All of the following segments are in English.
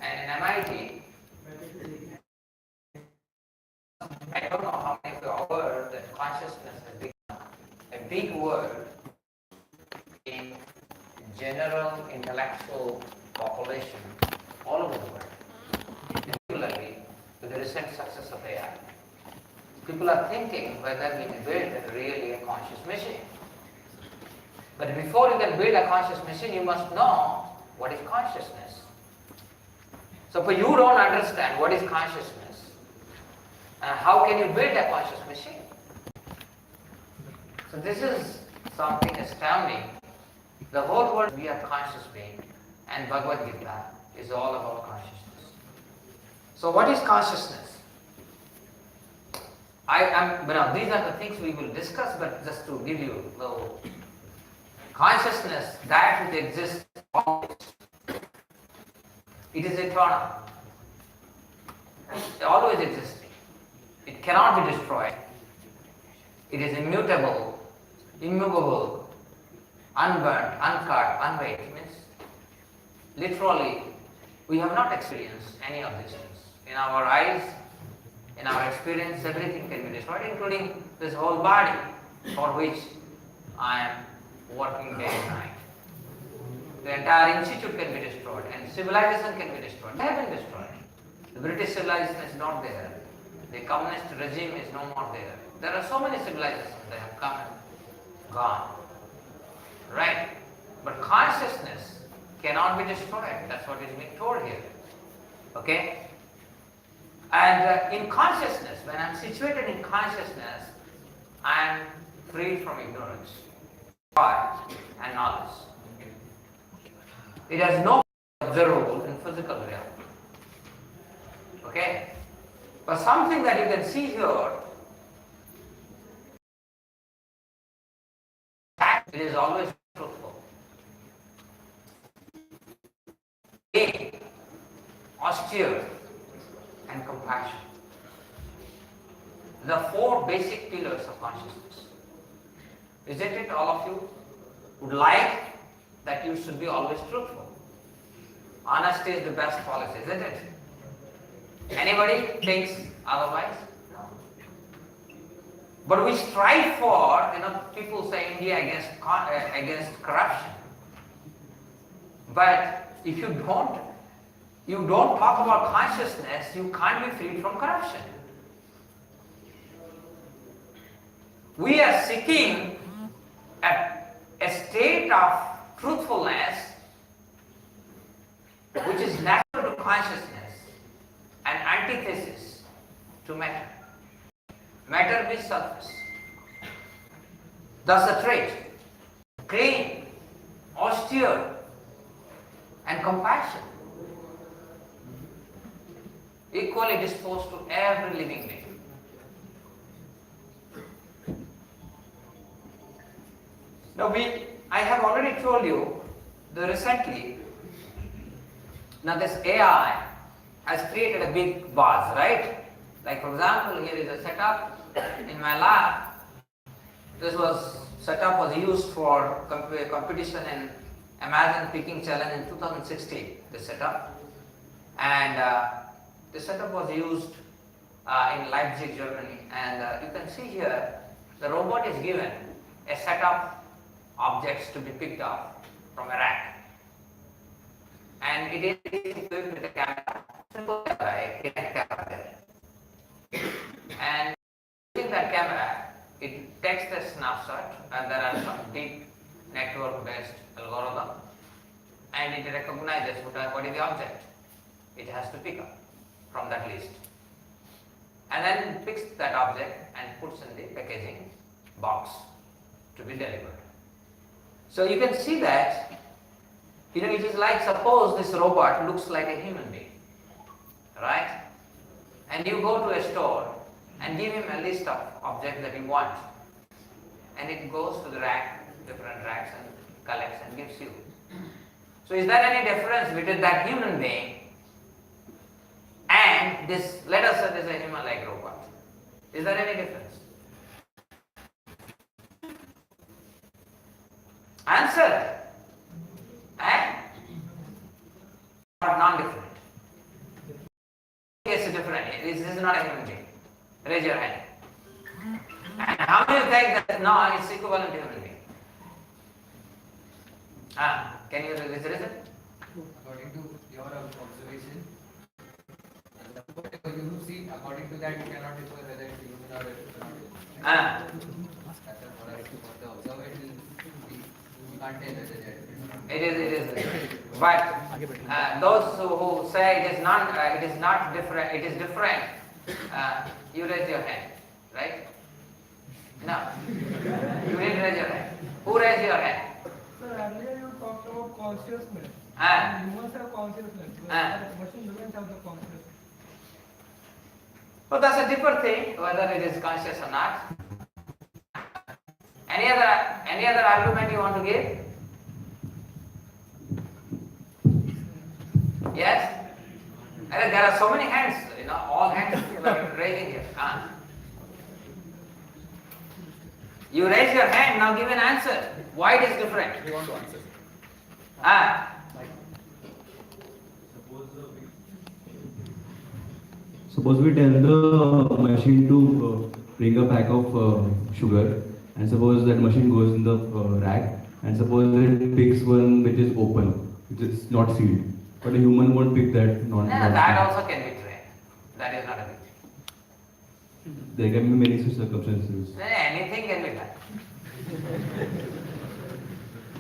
And in MIT, I don't know how many of you are aware that consciousness has become a big word in general intellectual population all over the world, particularly with the recent success of AI. People are thinking whether we can build really a conscious machine. But before you can build a conscious machine, you must know what is consciousness. So if you don't understand what is consciousness, how can you build a conscious machine? So this is something astounding. The whole world, we are conscious being, and Bhagavad Gita is all about consciousness. So what is consciousness? These are the things we will discuss, but just to give you a little consciousness, that which exists always. It is eternal. It's always existing. It cannot be destroyed. It is immutable, immovable, unburnt, uncut, unweighed. Means literally, we have not experienced any of these things. In our eyes, in our experience, everything can be destroyed, including this whole body for which I am working day and night. The entire institute can be destroyed, and civilization can be destroyed. They have been destroyed. The British civilization is not there. The communist regime is no more there. There are so many civilizations that have come and gone. Right? But consciousness cannot be destroyed. That's what is being told here. Okay? And in consciousness, when I am situated in consciousness, I am free from ignorance, joy, and knowledge. It has no observable in physical reality. Okay? But something that you can see here, it is always truthful. A, austere, and compassion. The four basic pillars of consciousness. Isn't it all of you would like that you should be always truthful? Honesty is the best policy, isn't it? Anybody thinks otherwise? No. But we strive for, people say India against corruption. But if you don't talk about consciousness, you can't be freed from corruption. We are seeking a state of truthfulness which is natural to consciousness, an antithesis to matter. Matter means surface. Thus the trait, clean, austere, and compassion, equally disposed to every living being. Now I have already told you that recently, now this AI has created a big buzz, right? Like for example, here is a setup in my lab. This setup was used for competition in Amazon Picking Challenge in 2016, this setup. And the setup was used in Leipzig, Germany. And you can see here, the robot is given a set of objects to be picked up from a rack. And it is equipped with a camera, simple camera, a camera there. And using that camera, it takes the snapshot, and there are some deep network-based algorithm, and it recognizes what is the object it has to pick up from that list. And then it picks that object and puts in the packaging box to be delivered. So you can see that, it is like, suppose this robot looks like a human being, right? And you go to a store and give him a list of objects that you want, and it goes to the rack, different racks, and collects and gives you. So is there any difference between that human being and this, let us say this is a human-like robot? Is there any difference? Answer. Or non-different. this is not a human being? Raise your hand. And how many think that no, it's equivalent to human being? Can you raise the reason? According to your observation, whatever you see, according to that, you cannot decide whether it's human or it's not human. For the observation, you can't tell whether they are different. It is. But those who say it is not different, it is different, you raise your hand, right? No. You didn't raise your hand. Who raised your hand? Sir, earlier you talked about consciousness. Humans have consciousness. Machine doesn't have the consciousness. So that's a different thing, whether it is conscious or not. Any other argument you want to give? Yes? And there are so many hands, all hands are raising here. You raise your hand, now give an answer. Why it is different? We want to answer. Suppose we tell the machine to bring a pack of sugar, and suppose that machine goes in the rack, and suppose it picks one which is open, which is not sealed. But a human won't pick that that also can be trained. That is not a big thing. There can be many such circumstances. Anything can be done.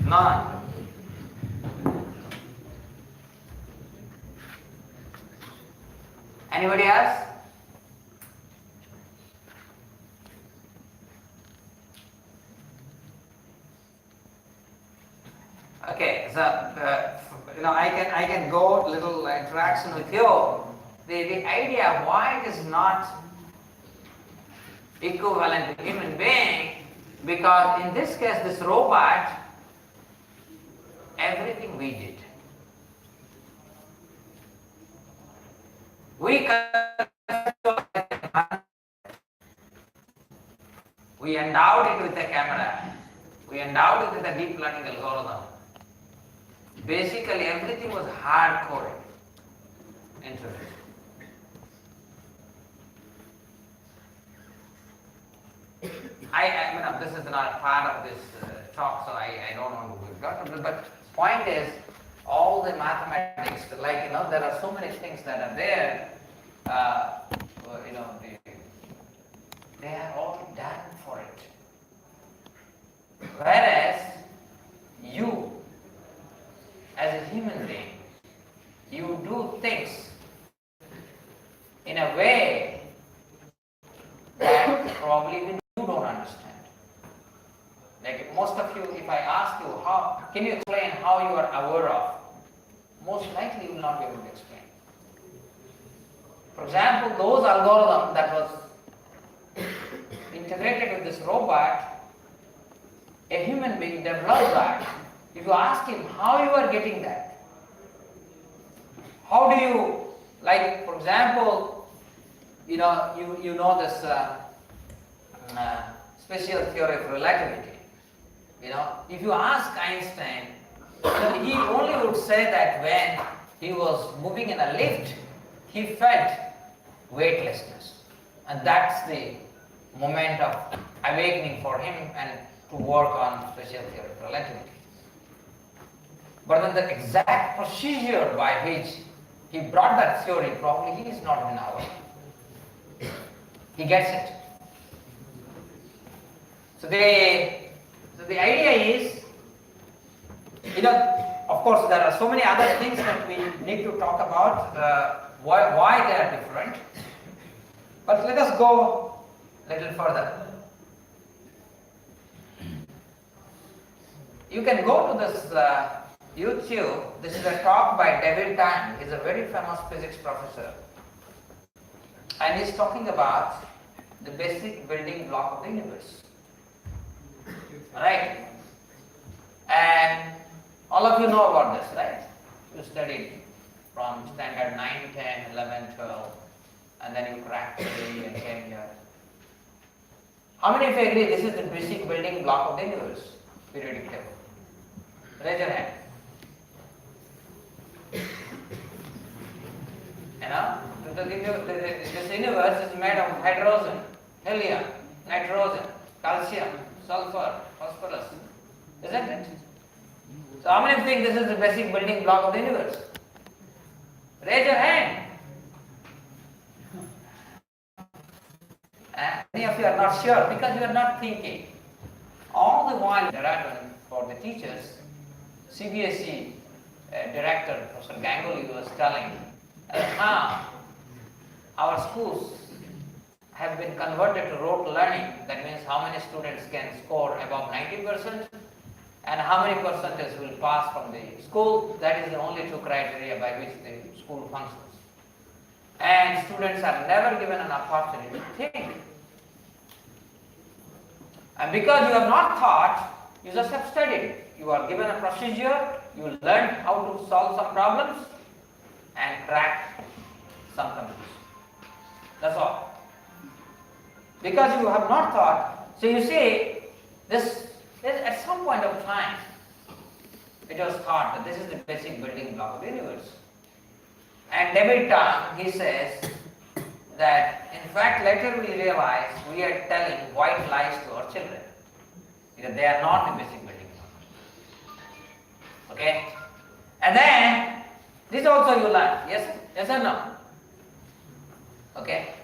No. Anybody else? Okay, so I can go little interaction with you. The idea why it is not equivalent to human being, because in this case this robot, everything we did. We endowed it with a camera. We endowed it with a deep learning algorithm. Basically, everything was hard-coded into it. This is not part of this talk, so I don't want to go into it. But point is, all the mathematics, there are so many things that are there. They are all done for it. Whereas you, as a human being, you do things in a way that probably even you don't understand. Like most of you, if I ask you, can you explain how you are aware of? Most likely you will not be able to explain. For example, those algorithms that was integrated with this robot, a human being developed that. If you ask him how you are getting that, how do you, for example, you know this special theory of relativity. If you ask Einstein, he only would say that when he was moving in a lift, he felt weightlessness, and that's the moment of awakening for him and to work on special theory of relativity. But then the exact procedure by which he brought that theory, probably he is not even aware. He gets it. So the idea is, of course there are so many other things that we need to talk about, why they are different. But let us go a little further. You can go to this YouTube. This is a talk by David Tan. He's a very famous physics professor. And he's talking about the basic building block of the universe. Right? And all of you know about this, right? You studied from standard 9, 10, 11, 12, and then you cracked 3 and came here. How many of you agree this is the basic building block of the universe? Periodic table. Raise your hand. This universe is made of hydrogen, helium, nitrogen, calcium, sulfur, phosphorus, isn't it? So how many think this is the basic building block of the universe? Raise your hand. Many of you are not sure because you are not thinking. All the while for the teachers, CBSE director Professor Ganguly was telling how our schools have been converted to rote learning. That means how many students can score above 90% and how many percentage will pass from the school. That is the only two criteria by which the school functions. And students are never given an opportunity to think. And because you have not thought, you just have studied. You are given a procedure, you learn how to solve some problems and crack some conclusions. That's all. Because you have not thought. So you see, this at some point of time, it was thought that this is the basic building block of the universe. And David Tang, he says that in fact later we realize we are telling white lies to our children because they are not the basic building block. Okay? And then this also you learn. Yes or no? Okay?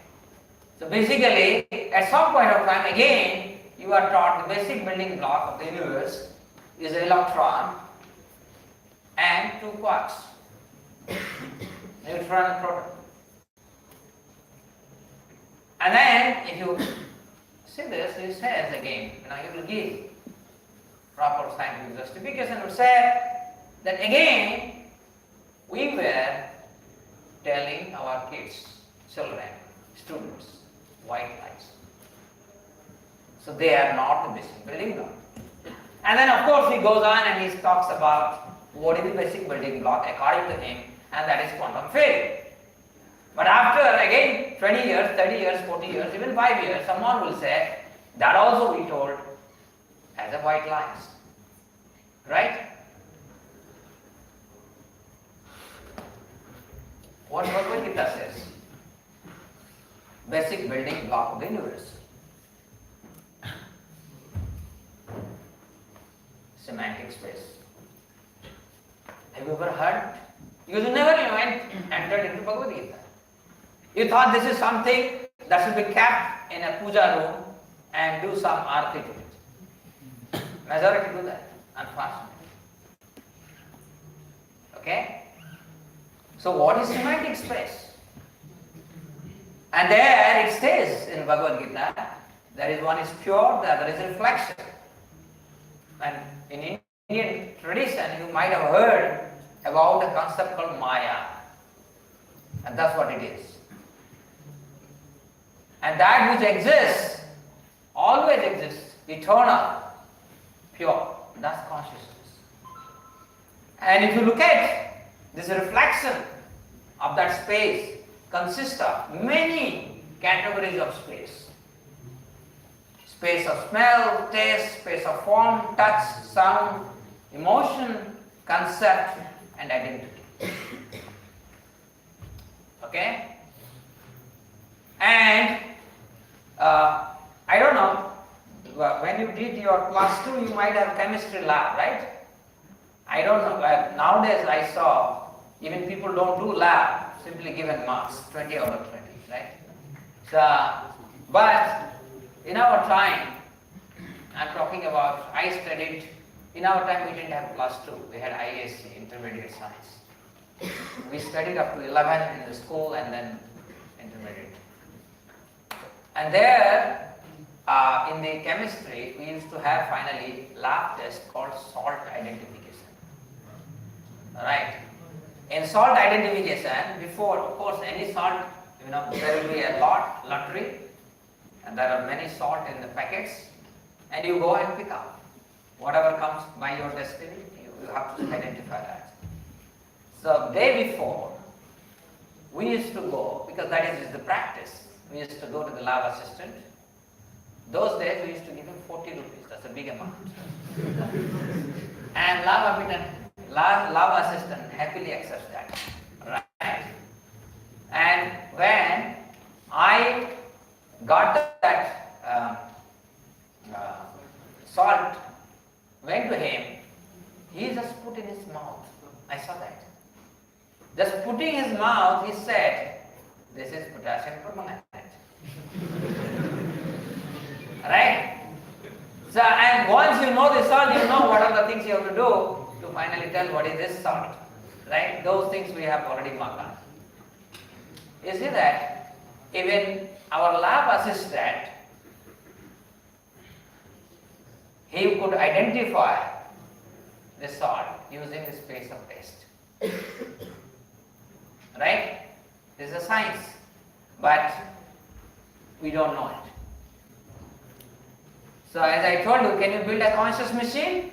So basically at some point of time again you are taught the basic building block of the universe is an electron and two quarks. Neutron and proton. And then if you see this, he says again, he will give proper scientific justification, would say that again we were telling our kids, children, students, white lies. So they are not the basic building block. And then of course he goes on and he talks about what is the basic building block according to him, and that is quantum theory. But after again 20 years, 30 years, 40 years, even 5 years, someone will say that also we told as a white lies. Right? What Bhagavad Gita says? Basic building block of the universe. Semantic space. Have you ever heard? You never entered into Bhagavad Gita. You thought this is something that should be kept in a puja room and do some arti to it. Majority do that, unfortunately. Okay? So what is semantic space? And there it says in Bhagavad Gita, there is one is pure, the other is reflection. And in Indian tradition, you might have heard about a concept called Maya. And that's what it is. And that which exists, always exists, eternal, pure. That's consciousness. And if you look at this reflection of that space, consists of many categories of space. Space of smell, taste, space of form, touch, sound, emotion, concept, and identity. Okay? And I don't know, when you did your plus 2, you might have chemistry lab, right? I don't know. Nowadays I saw even people don't do lab, simply given marks, 20 out of 20, right? So, but in our time, I'm talking about, I studied, in our time we didn't have plus 2, we had ISC, intermediate science. We studied up to 11 in the school and then intermediate. And there, in the chemistry, we used to have finally lab test called salt identification. Alright. In salt identification, before, of course, any salt, there will be a lottery, and there are many salt in the packets, and you go and pick up. Whatever comes by your destiny, you have to identify that. So, day before, we used to go, because that is the practice, we used to go to the lab assistant. Those days, we used to give him 40 rupees, that's a big amount. And lab assistant happily accepts that. Right? And when I got that salt, went to him, he just put in his mouth. I saw that. Just putting his mouth, he said, this is potassium permanganate. Right? So, and once you know the salt, you know what are the things you have to do to finally tell what is this salt. Right? Those things we have already marked on. You see that even our lab assistant, he could identify the salt using the space of taste. Right? This is a science, but we don't know it. So as I told you, can you build a conscious machine?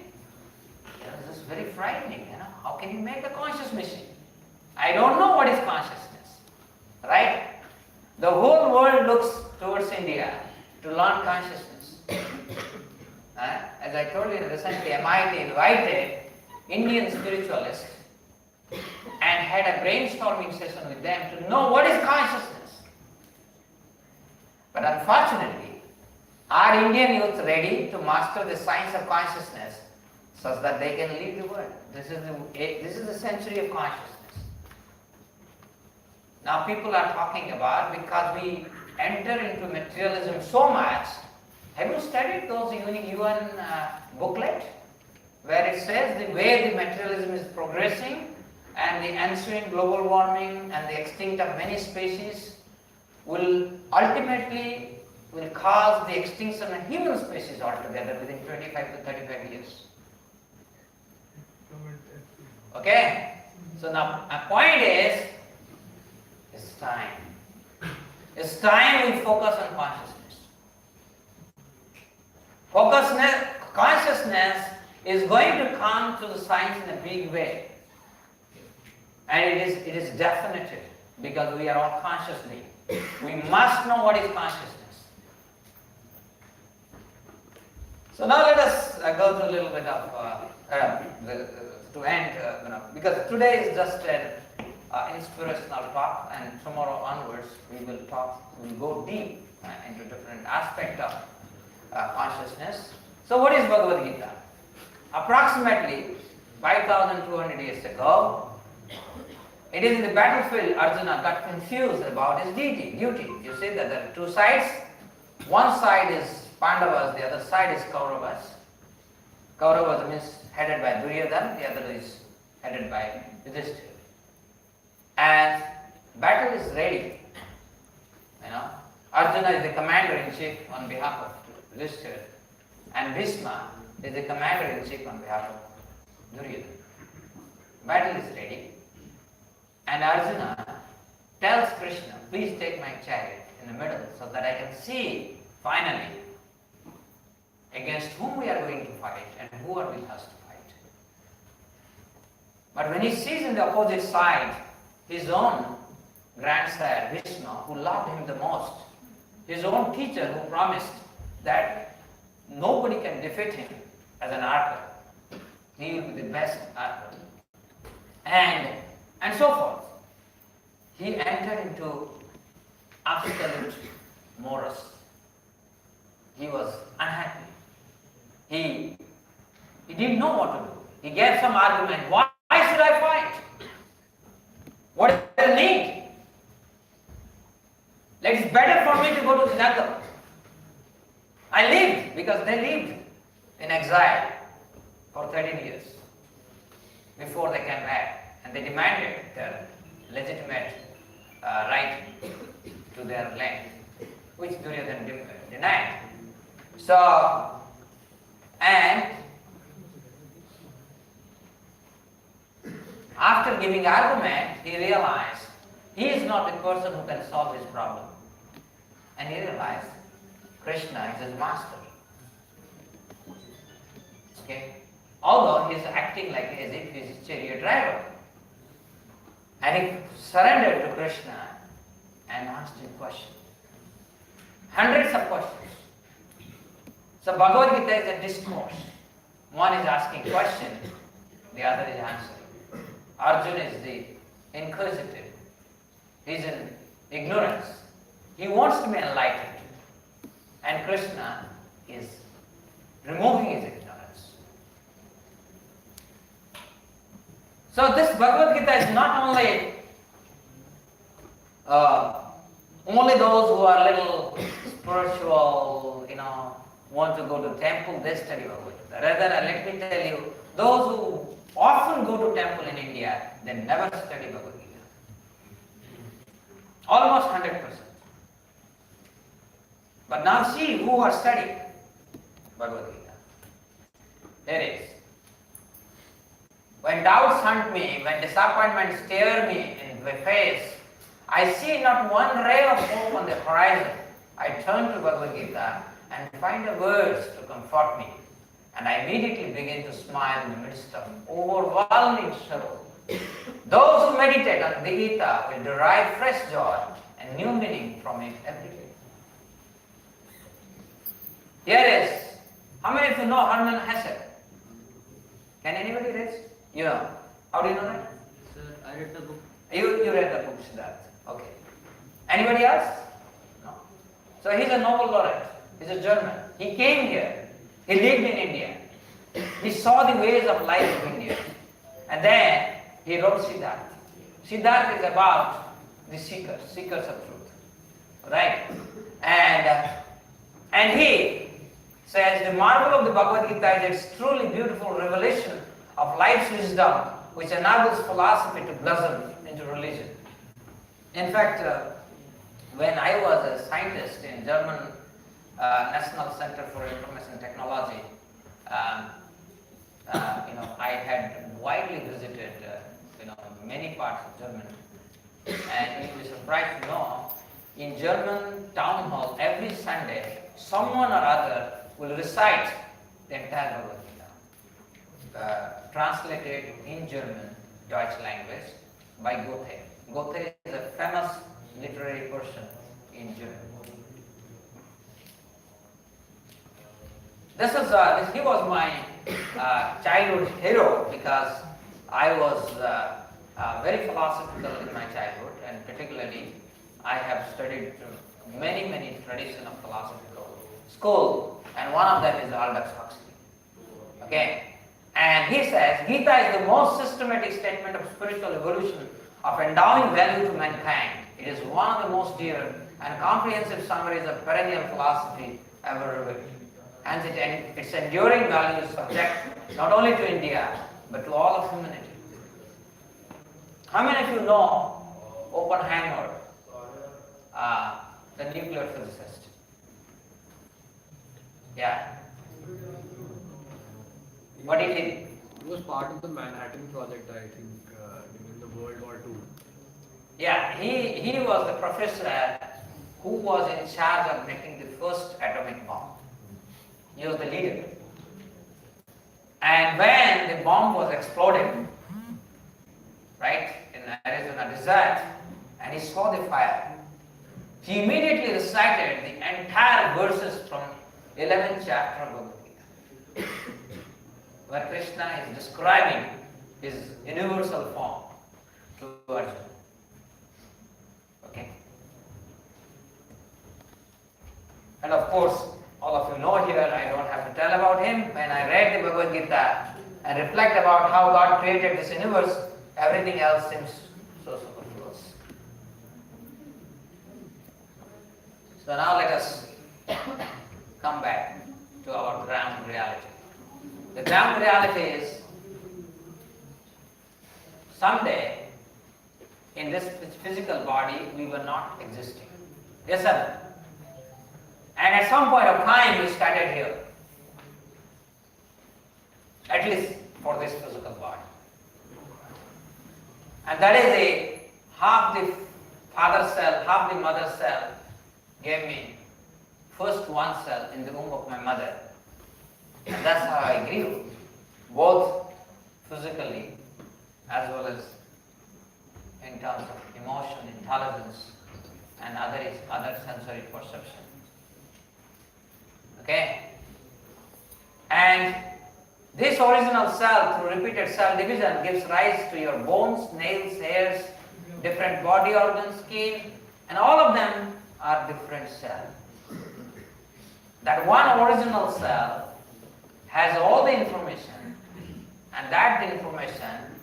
This is very frightening, How can you make a conscious machine? I don't know what is consciousness. Right? The whole world looks towards India to learn consciousness. As I told you recently, MIT invited Indian spiritualists and had a brainstorming session with them to know what is consciousness. But unfortunately, are Indian youth ready to master the science of consciousness such that they can lead the world? This is the century of consciousness. Now people are talking about, because we enter into materialism so much. Have you studied those UN booklet where it says the way the materialism is progressing and the ensuing global warming and the extinct of many species will ultimately cause the extinction of human species altogether within 25 to 35 years. Okay? So now my point is, it's time. It's time we focus on consciousness. Consciousness is going to come to the science in a big way. And it is definitive, because we are all consciously. We must know what is consciousness. So now let us go through a little bit of, to end, because today is just an inspirational talk, and tomorrow onwards we will go deep into different aspects of consciousness. So what is Bhagavad Gita? Approximately 5,200 years ago, it is in the battlefield Arjuna got confused about his duty. You see that there are two sides. One side is Pandavas, the other side is Kauravas. Kauravas means headed by Duryodhana, the other is headed by Yudhishthira. And battle is ready. Arjuna is the commander-in-chief on behalf of Yudhishthira, and Bhishma is the commander-in-chief on behalf of Duryodhana. Battle is ready, and Arjuna tells Krishna, please take my chariot in the middle so that I can see finally against whom we are going to fight and who are with us to fight. But when he sees in the opposite side his own grandsire Bhishma, who loved him the most, his own teacher who promised that nobody can defeat him as an archer, he will be the best archer, and so forth, he entered into absolute morass. He was unhappy. He didn't know what to do. He gave some argument. Why should I fight? What is the need? It's better for me to go to the jungle. I lived because they lived in exile for 13 years before they came back, and they demanded their legitimate right to their land, which Duryodhana denied. So, and after giving argument, he realized he is not the person who can solve his problem. And he realized Krishna is his master. Okay? Although he is acting like as if he is a chariot driver. And he surrendered to Krishna and asked him questions. Hundreds of questions. So Bhagavad Gita is a discourse. One is asking question, the other is answering. Arjuna is the inquisitive. He is in ignorance. He wants to be enlightened. And Krishna is removing his ignorance. So this Bhagavad Gita is not only those who are little spiritual, want to go to temple, they study Bhagavad Gita. Rather, let me tell you, those who often go to temple in India, they never study Bhagavad Gita. Almost 100%. But now see who are studying Bhagavad Gita. There is. When doubts hunt me, when disappointments stare me in the face, I see not one ray of hope on the horizon. I turn to Bhagavad Gita and find the words to comfort me. And I immediately begin to smile in the midst of overwhelming sorrow. Those who meditate on the Gita will derive fresh joy and new meaning from it every day. Here is, how many of you know Hermann Hesse? Can anybody raise? You know. How do you know that? Sir, I read the book. You read the book, Siddharth. Okay. Anybody else? No. So he's a Nobel laureate. He's a German. He came here. He lived in India. He saw the ways of life of India. And then he wrote Siddharth. Siddharth is about the seekers of truth. Right? And he says the marvel of the Bhagavad Gita is its truly beautiful revelation of life's wisdom, which enables philosophy to blossom into religion. In fact, when I was a scientist in German National Center for Information Technology, I had widely visited, many parts of Germany, and you'll be surprised to know, in German town hall every Sunday, someone or other will recite the entire Bhagavad Gita, translated in German, Deutsch language, by Goethe. Goethe is a famous literary person in Germany. He was my childhood hero because I was very philosophical in my childhood, and particularly I have studied many traditions of philosophical school, and one of them is Aldous Huxley. Okay? And he says, Gita is the most systematic statement of spiritual evolution, of endowing value to mankind. It is one of the most dear and comprehensive summaries of perennial philosophy ever revealed. Hence its enduring value is subject not only to India, but to all of humanity. How many of you know Oppenheimer, the nuclear physicist? Yeah. What did he do? He was part of the Manhattan Project, I think, during the World War II. Yeah, he was the professor who was in charge of making the first atomic bomb. He was the leader. And when the bomb was exploding, right, in the Arizona desert, and he saw the fire, he immediately recited the entire verses from 11th chapter of Bhagavad Gita, where Krishna is describing his universal form to Arjuna. Okay? And of course, all of you know here, I don't have to tell about him. When I read the Bhagavad Gita and reflect about how God created this universe, everything else seems so superfluous. So now let us come back to our ground reality. The ground reality is someday in this physical body we were not existing. Yes, sir? And at some point of time we started here. At least for this physical body. And that is half the father cell, half the mother cell gave me first one cell in the womb of my mother. And that's how I grew, both physically as well as in terms of emotion, intelligence, and other sensory perception. Okay? And this original cell, through repeated cell division, gives rise to your bones, nails, hairs, different body organs, skin, And all of them are different cells. That one original cell has all the information, and that information,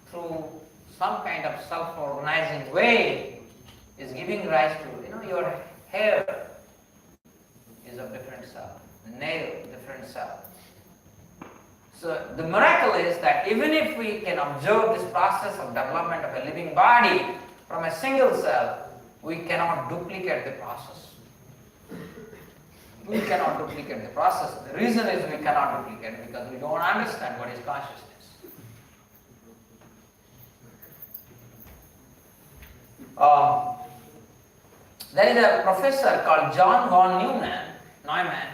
through some kind of self-organizing way, is giving rise to, your hair is of different cell, nail, different cell. So the miracle is that even if we can observe this process of development of a living body from a single cell, we cannot duplicate the process. We cannot duplicate the process. The reason is we cannot duplicate it because we don't understand what is consciousness. There is a professor called John von Neumann.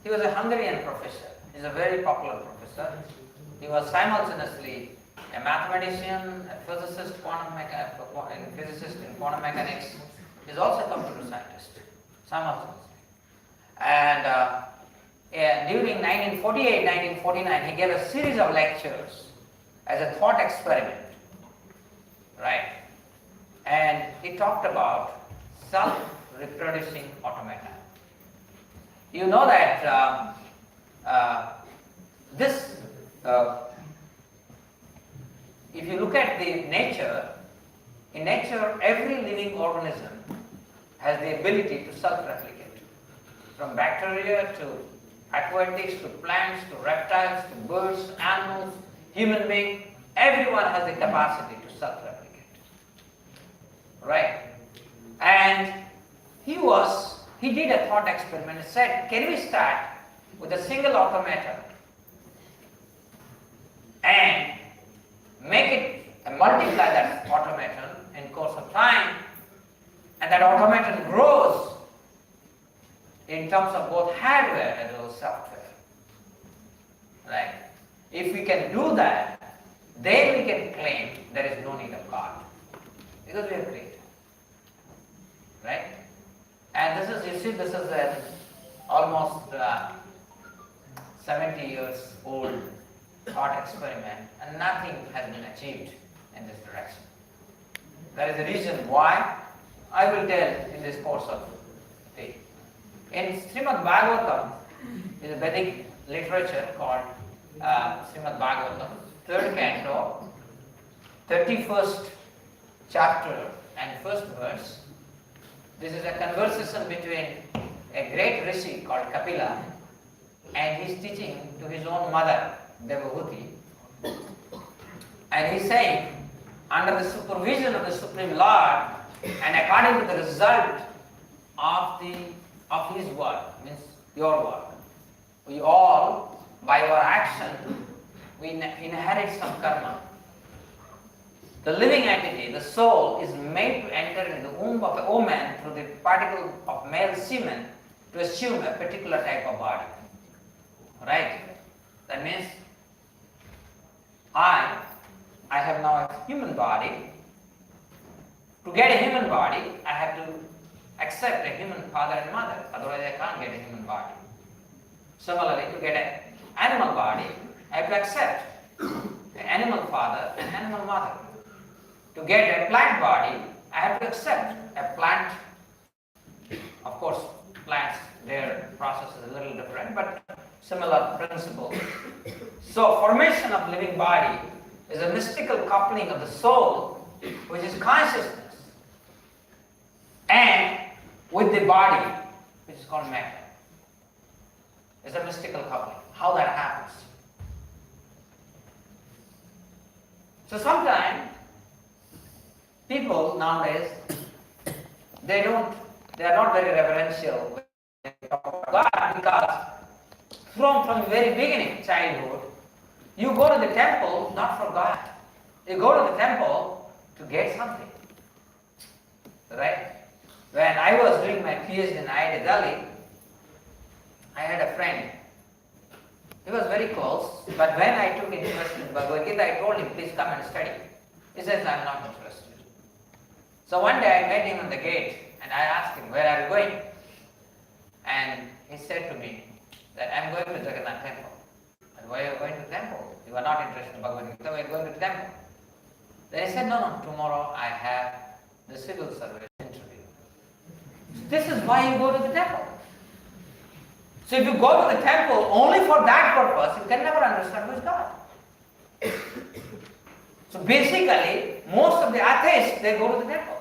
He was a Hungarian professor. He's a very popular professor. He was simultaneously a mathematician, a physicist, physicist in quantum mechanics. He's also a computer scientist, simultaneously. And during 1948, 1949, he gave a series of lectures as a thought experiment, right? And he talked about self-reproducing automata. You know that if you look at the nature, in nature every living organism has the ability to self-replicate. From bacteria to aquatics to plants to reptiles to birds, animals, human beings, everyone has the capacity to self-replicate. Right? And he did a thought experiment and said, can we start with a single automaton and make it and multiply that automaton in course of time, and that automaton grows in terms of both hardware as well as software. Right? If we can do that, then we can claim there is no need of God. Because we are created. Right? And this is an almost 70 years old thought experiment, and nothing has been achieved in this direction. There is a reason why. I will tell in this course of the day. In Srimad Bhagavatam, is a Vedic literature called Srimad Bhagavatam, 3rd canto, 31st chapter and 1st verse. This is a conversation between a great rishi called Kapila, and he is teaching to his own mother, Devahuti. And he is saying, under the supervision of the Supreme Lord, and according to the result of his work, means your work, we all, by our action, we inherit some karma. The living entity, the soul, is made to enter into the womb of a woman through the particle of male semen to assume a particular type of body. Right? That means I have now a human body. To get a human body, I have to accept a human father and mother, otherwise I can't get a human body. Similarly, to get an animal body, I have to accept an animal father and animal mother. To get a plant body, I have to accept a plant. Of course, plants, their process is a little different, but similar principle. So, formation of living body is a mystical coupling of the soul, which is consciousness, and with the body, which is called matter. It's a mystical coupling. How that happens? So sometimes people nowadays, they are not very reverential when they talk about God, because from the very beginning, childhood, you go to the temple not for God. You go to the temple to get something. Right? When I was doing my PhD in IIT Delhi, I had a friend. He was very close, but when I took interest in Bhagavad Gita, I told him, please come and study. He says, I'm not interested. So one day I met him on the gate and I asked him, where are you going? And he said to me that I'm going to Jagannath temple. And why are you going to the temple? You are not interested in Bhagavad Gita, we are going to the temple. Then he said, no, tomorrow I have the civil service interview. This is why you go to the temple. So if you go to the temple only for that purpose, you can never understand who is God. So basically, most of the atheists, they go to the temple.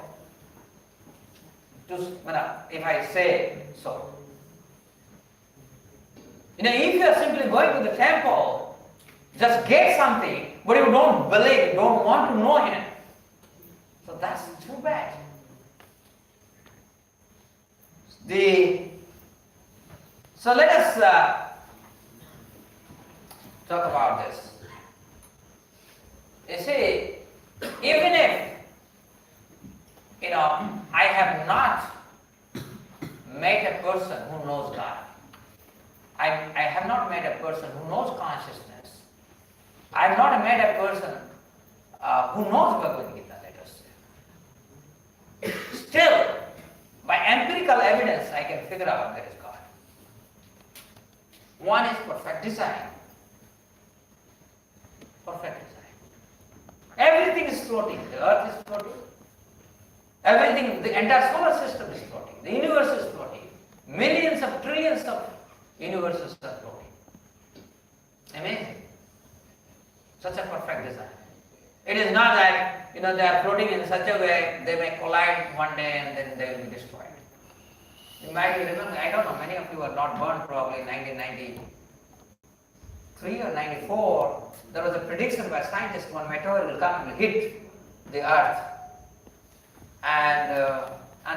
If I say so. If you are simply going to the temple, just get something, but you don't believe, you don't want to know Him. So that's too bad. So let us talk about this. You see, even if, I have not met a person who knows God. I have not met a person who knows consciousness. I have not met a person who knows Bhagavad Gita, let us say. Still, by empirical evidence, I can figure out there is God. One is perfect design. Perfect design. Everything is floating. The earth is floating. Everything, the entire solar system is floating. The universe is floating. Millions of trillions of universes are floating. Amazing. Such a perfect design. It is not that, they are floating in such a way they may collide one day and then they will be destroyed. You might remember, I don't know, many of you were not born probably in 1993 or 94. There was a prediction by scientists one meteor will come and will hit the earth. And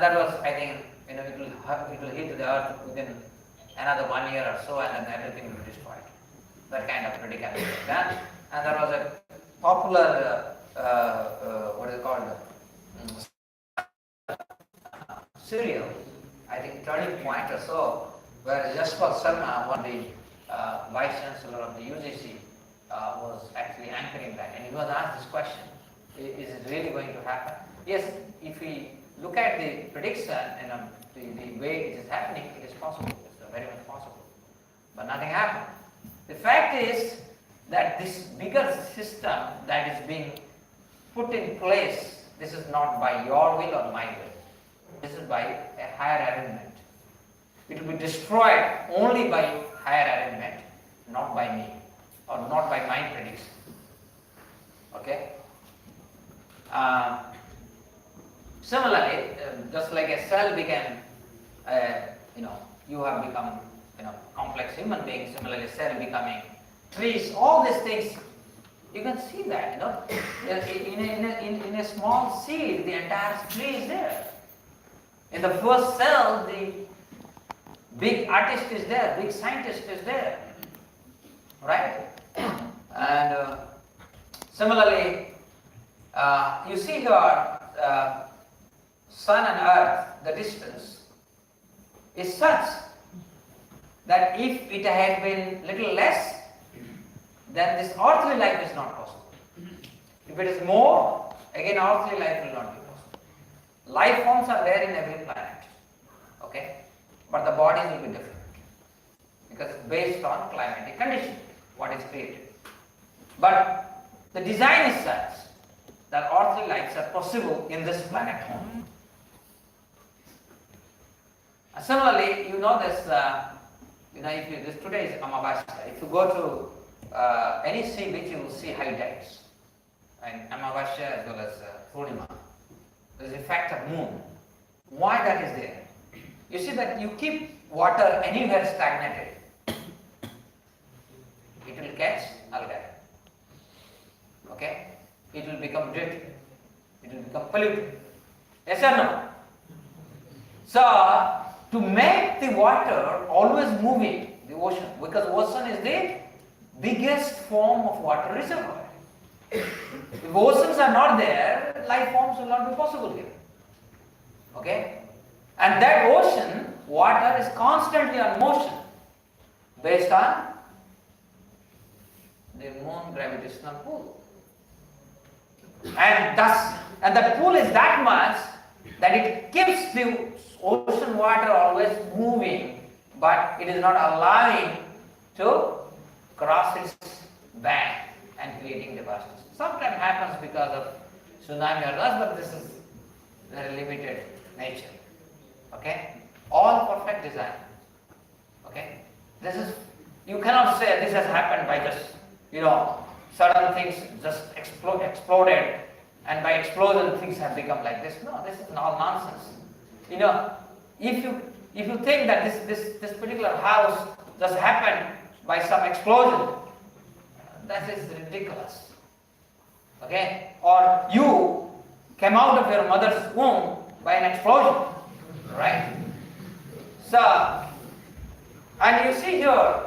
that was, I think, it will hit the earth within another 1 year or so, and then everything will be destroyed. That kind of prediction was done. And there was a popular, what is it called, serial, I think Turning Point or so, where Jaspal Sharma, one of the Vice Chancellor of the UGC, was actually anchoring that. And he was asked this question, is it really going to happen? Yes, if we look at the prediction and the way it is happening, it is possible. It's very much possible. But nothing happened. The fact is that this bigger system that is being put in place, this is not by your will or my will. This is by a higher arrangement. It will be destroyed only by higher arrangement, not by me or not by my prediction. Okay? Similarly, just like a cell became, you have become, complex human being. Similarly, cell becoming trees. All these things, you can see that. In a small seed, the entire tree is there. In the first cell, the big artist is there, big scientist is there, right? And similarly, you see here, sun and earth, the distance is such that if it had been little less, then this earthly life is not possible. If it is more, again earthly life will not be possible. Life forms are there in every planet, okay? But the bodies will be different because it's based on climatic condition, what is created. But the design is such that earthly lives are possible in this planet only. Similarly, this, this today is Amavasya. If you go to any sea beach, you will see high tides. And Amavasya as well as Purnima. There is a effect of moon. Why that is there? You see that you keep water anywhere stagnated, it will catch algae. Okay? It will become dirty. It will become polluted. Yes or no? So, to make the water always moving, the ocean, because ocean is the biggest form of water reservoir. If oceans are not there, life forms will not be possible here. Okay? And that ocean, water is constantly on motion based on the moon gravitational pull. And that pull is that much that it keeps the ocean water always moving, but it is not allowing to cross its bank and creating devastation. Sometimes happens because of tsunami or else, but this is very limited nature. Okay? All perfect design. Okay? This is, you cannot say this has happened by just, certain things just exploded, and by explosion things have become like this. No, this is all nonsense. If you think that this particular house just happened by some explosion, that is ridiculous. Okay? Or you came out of your mother's womb by an explosion. Right? So, and you see here,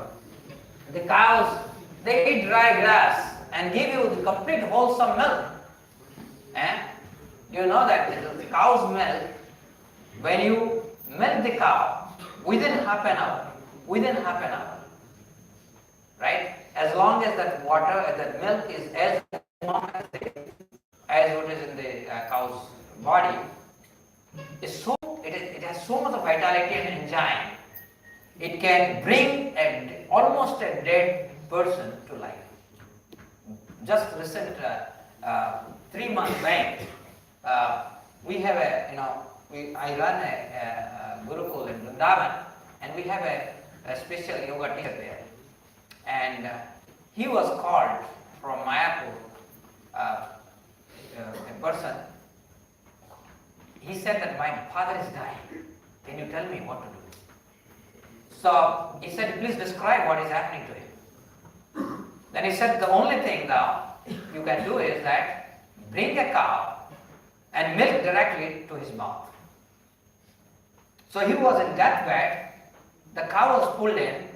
the cows, they eat dry grass and give you the complete wholesome milk. You know that the cow's milk, when you milk the cow within half an hour, right? As long as that milk is as warm as it is in the cow's body, it has so much of vitality and enzyme. It can bring almost a dead person to life. Just recent 3 months back, we have I run a Gurukul in Vrindavan, and we have a special yoga teacher there. And he was called from Mayapur, a person. He said that my father is dying. Can you tell me what to do? So he said, please describe what is happening to him. Then he said, the only thing now you can do is that bring a cow and milk directly to his mouth. So he was in deathbed, the cow was pulled in,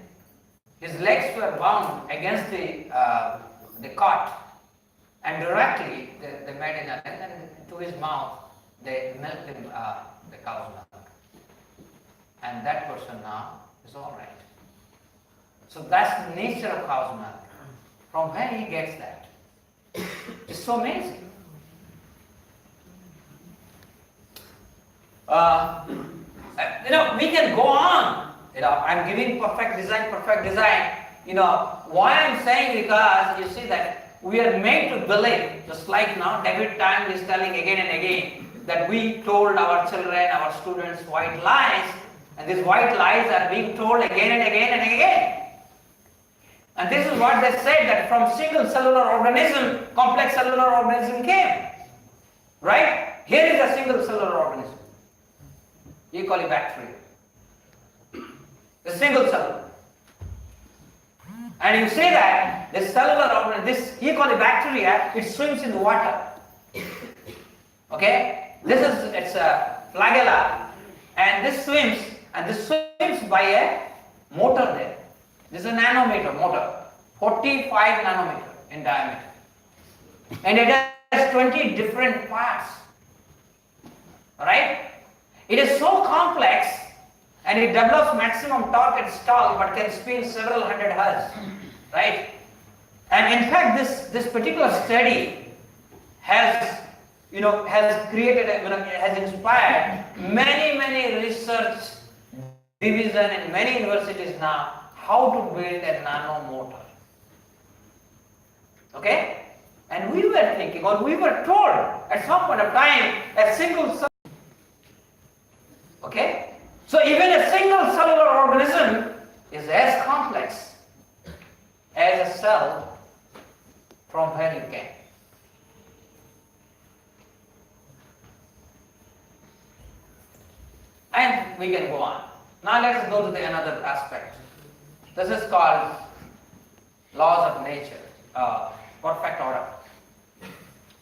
his legs were bound against the cot, and directly they made in and to his mouth they milked him, the cow's milk. And that person now is all right. So that's the nature of cow's milk. From where he gets that? It's so amazing. We can go on. I'm giving perfect design. Why I'm saying, because you see that we are made to believe, just like now David Time is telling again and again that we told our children, our students white lies, and these white lies are being told again and again and again. And this is what they said, that from single cellular organism, complex cellular organism came. Right? Here is a single cellular organism. E. coli bacteria. The single cellular. And you say that this cellular organism, this E. coli bacteria, it swims in the water. Okay? It's a flagella, and this swims by a motor there. This is a nanometer motor, 45 nanometer in diameter. And it has 20 different parts. Alright? It is so complex, and it develops maximum torque at stall but can spin several hundred hertz. Right? And in fact, this particular study has inspired many research division in many universities now how to build a nano motor. Okay? And we were thinking, or we were told at some point of time, a single cell. Okay? So even a single cellular organism is as complex as a cell from where you came. And we can go on. Now let us go to another aspect. This is called laws of nature, perfect order.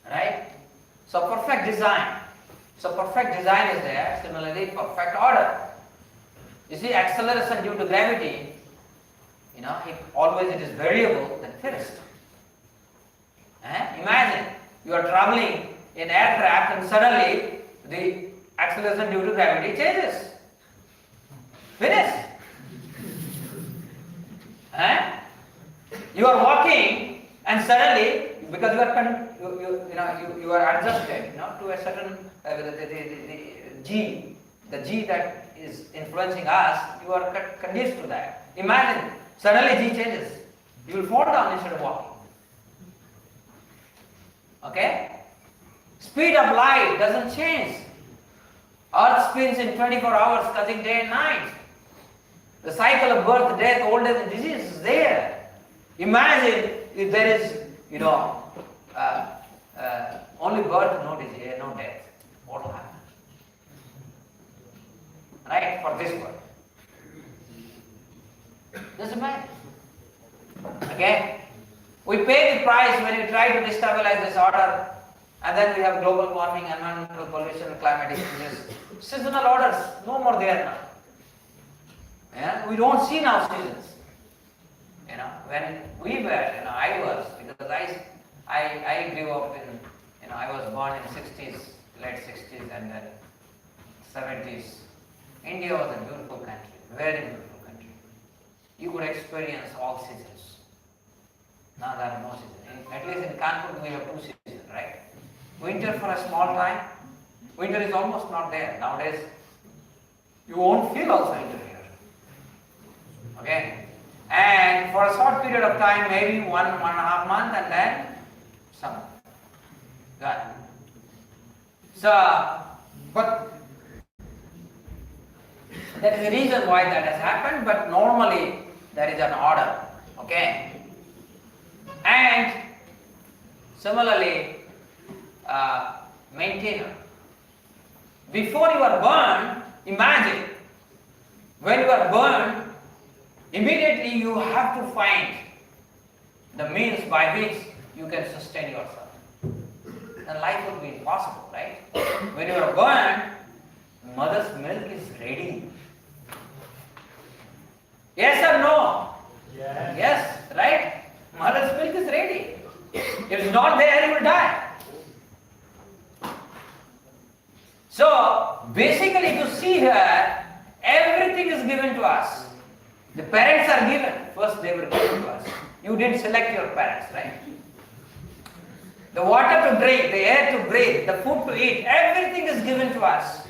Right? So perfect design. So perfect design is there, similarly perfect order. You see, acceleration due to gravity, it is variable than first. Imagine you are traveling in aircraft and suddenly the acceleration due to gravity changes. Finished. You are walking and suddenly, because you are adjusted, to a certain the G that is influencing us, you are conduced to that. Imagine suddenly G changes, you will fall down instead of walking. Okay? Speed of light doesn't change. Earth spins in 24 hours, cutting day and night. The cycle of birth, death, old age and disease is there. Imagine if there is, only birth, no disease, no death. What will happen? Right? For this world. Just imagine. Okay? We pay the price when we try to destabilize this order, and then we have global warming, environmental pollution, climatic changes, seasonal orders, no more there now. Yeah? We don't see now seasons. When we were, I was, because I grew up in, I was born in 60s, late 60s and then 70s. India was a beautiful country, very beautiful country. You could experience all seasons. Now there are no seasons. At least in Kanpur we have 2 seasons, right? Winter for a small time. Winter is almost not there. Nowadays, you won't feel also winter here. Okay? And for a short period of time, maybe 1.5 months, and then summer. Got it. So, but there is a reason why that has happened, but normally there is an order. Okay? And similarly, maintainer. Before you are burned, imagine, when you are burned, immediately you have to find the means by which you can sustain yourself. Then life would be impossible, right? When you are burned, mother's milk is ready. Yes or no? Yes. Yes, right? Mother's milk is ready. If it's not there, you will die. So, basically, you see here, everything is given to us. The parents are given. First, they were given to us. You didn't select your parents, right? The water to drink, the air to breathe, the food to eat, everything is given to us.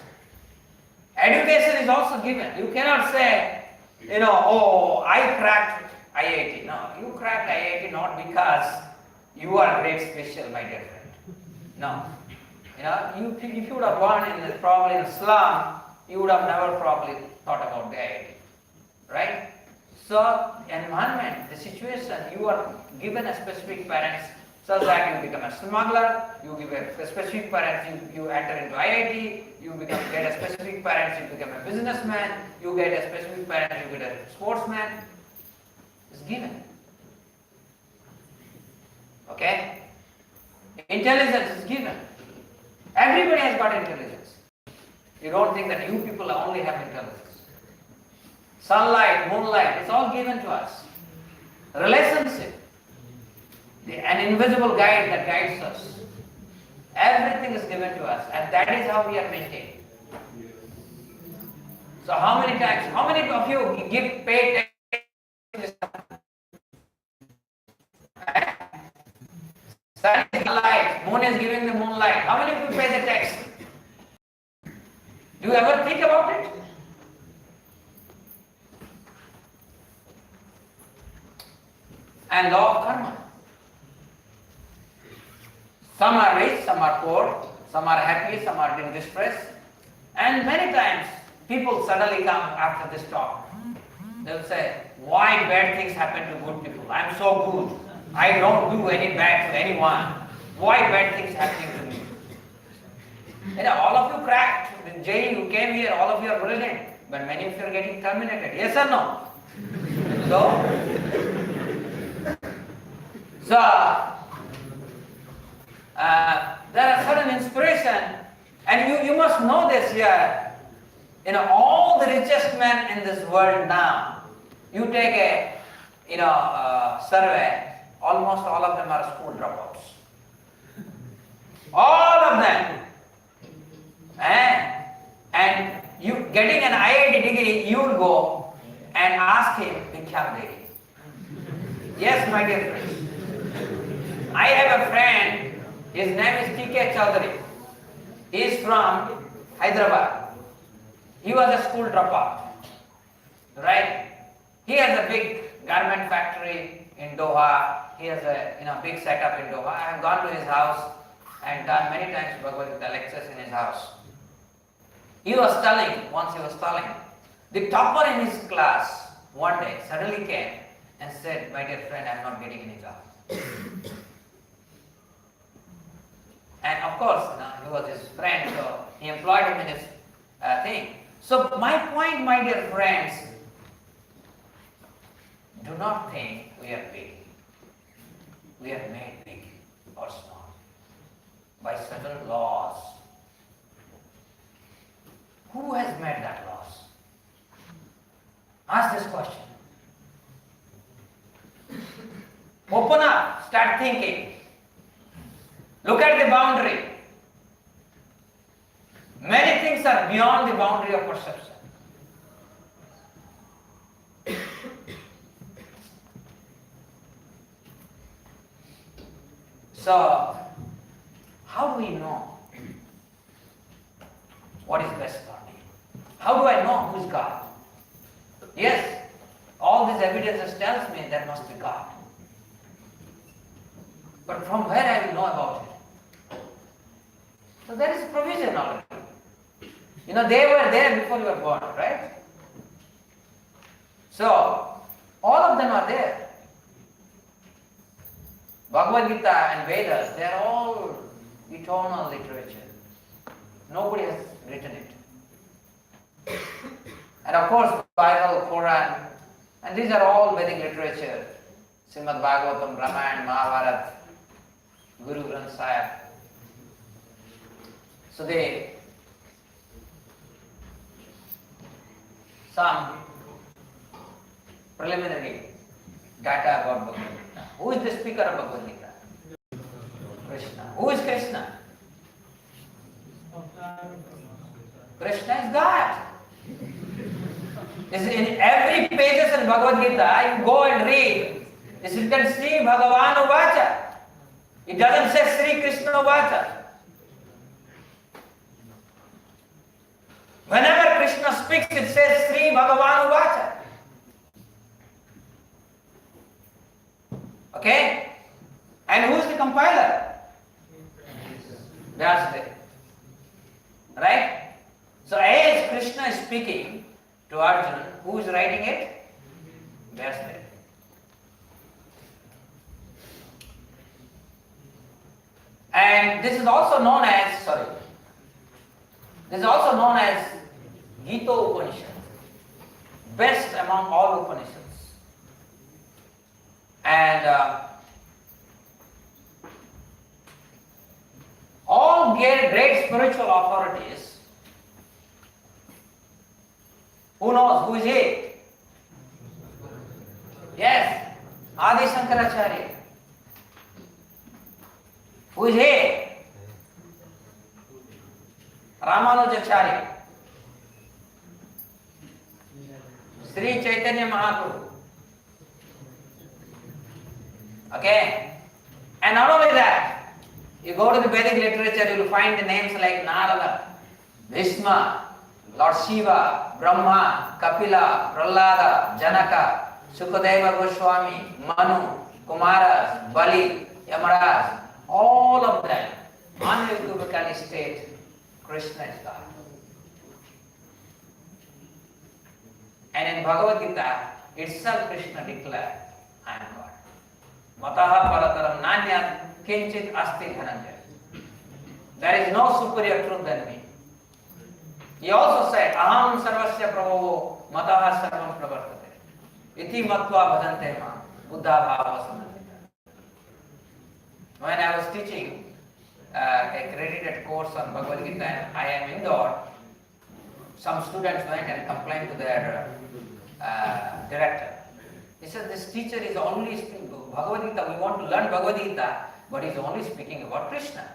Education is also given. You cannot say, oh, I cracked IIT. No, you cracked IIT not because you are great special, my dear friend. No. If you would have born probably in a slum, you would have never probably thought about the IIT. Right? So, environment, the situation, you are given a specific parents, so that you become a smuggler, you give a specific parents, you enter into IIT, you get a specific parents, you become a businessman, you get a specific parents, you get a sportsman. It's given. Okay? Intelligence is given. Everybody has got intelligence. You don't think that you people only have intelligence. Sunlight, moonlight, it's all given to us. Relationship, an invisible guide that guides us. Everything is given to us, and that is how we are maintained. So how many of you give paid sun is the light, moon is giving the moonlight. How many of you pay the tax? Do you ever think about it? And law of karma. Some are rich, some are poor, some are happy, some are in distress. And many times people suddenly come after this talk. They'll say, why bad things happen to good people? I'm so good. I don't do any bad to anyone. Why bad things happening to me? All of you cracked in jail, you came here, all of you are brilliant. But many of you are getting terminated. Yes or no? So there are certain inspiration, and you must know this here. All the richest men in this world now, you take a survey, almost all of them are school dropouts. All of them. And you getting an IIT degree, you will go and ask him Bhiksha Devi. Yes, my dear friends. I have a friend, his name is T.K. Chaudhary. He is from Hyderabad. He was a school dropout. Right? He has a big garment factory in Doha. He has a big setup in Doha. I have gone to his house and done many times Bhagavad Gita lectures in his house. once he was telling, the topper in his class one day suddenly came and said, "My dear friend, I am not getting any job." And of course, he was his friend, so he employed him in his thing. So my point, my dear friends, do not think we are big. We are made big or small by certain laws. Who has made that laws? Ask this question. Open up, start thinking. Look at the boundary. Many things are beyond the boundary of perception. So, how do we know what is best for me? How do I know who is God? Yes, all these evidences tells me there must be God. But from where I will know about it? So there is provision already. They were there before you were born, right? So, all of them are there. Bhagavad Gita and Vedas, they are all eternal literature. Nobody has written it. And of course, Bible, Quran, and these are all Vedic literature. Srimad Bhagavatam, Ramayana, Mahabharata, Guru Granth Sahib. So some preliminary data about Bhagavad Gita. Who is the speaker of Bhagavad Gita? Krishna. Who is Krishna? Krishna is God. In every pages in Bhagavad Gita, you go and read, it's written Sri Bhagavan Uvacha. It doesn't say Sri Krishna Uvacha. Whenever Krishna speaks, it says Sri Bhagavan Uvacha. Okay? And who is the compiler? Vyasadeva. Right? So as Krishna is speaking to Arjuna, who is writing it? Vyasadeva. And this is also known as, Gita Upanishad. Best among all Upanishads. And all great spiritual authorities, who knows who is he? Yes, Adi Shankaracharya. Who is he? Ramanujacharya. Sri Chaitanya Mahaprabhu. Okay? And not only that, you go to the Vedic literature, you will find the names like Narada, Bhishma, Lord Shiva, Brahma, Kapila, Prahlada, Janaka, Sukadeva Goswami, Manu, Kumaras, Bali, Yamaraj, all of them unequivocally state Krishna is God. And in Bhagavad Gita itself Krishna declared, I am God. Mataha parataram nanyat kinchit asti dhananjaya. There is no superior truth than me. He also said, Aham sarvasya prabhavo mataha sarvam pravartate. Iti matva bhajante ma buddha bhava samantita. When I was teaching a credited course on Bhagavad Gita and I am Indore, some students went and complained to their director. He said, this teacher is only speaking Bhagavad Gita, we want to learn Bhagavad Gita, but he is only speaking about Krishna.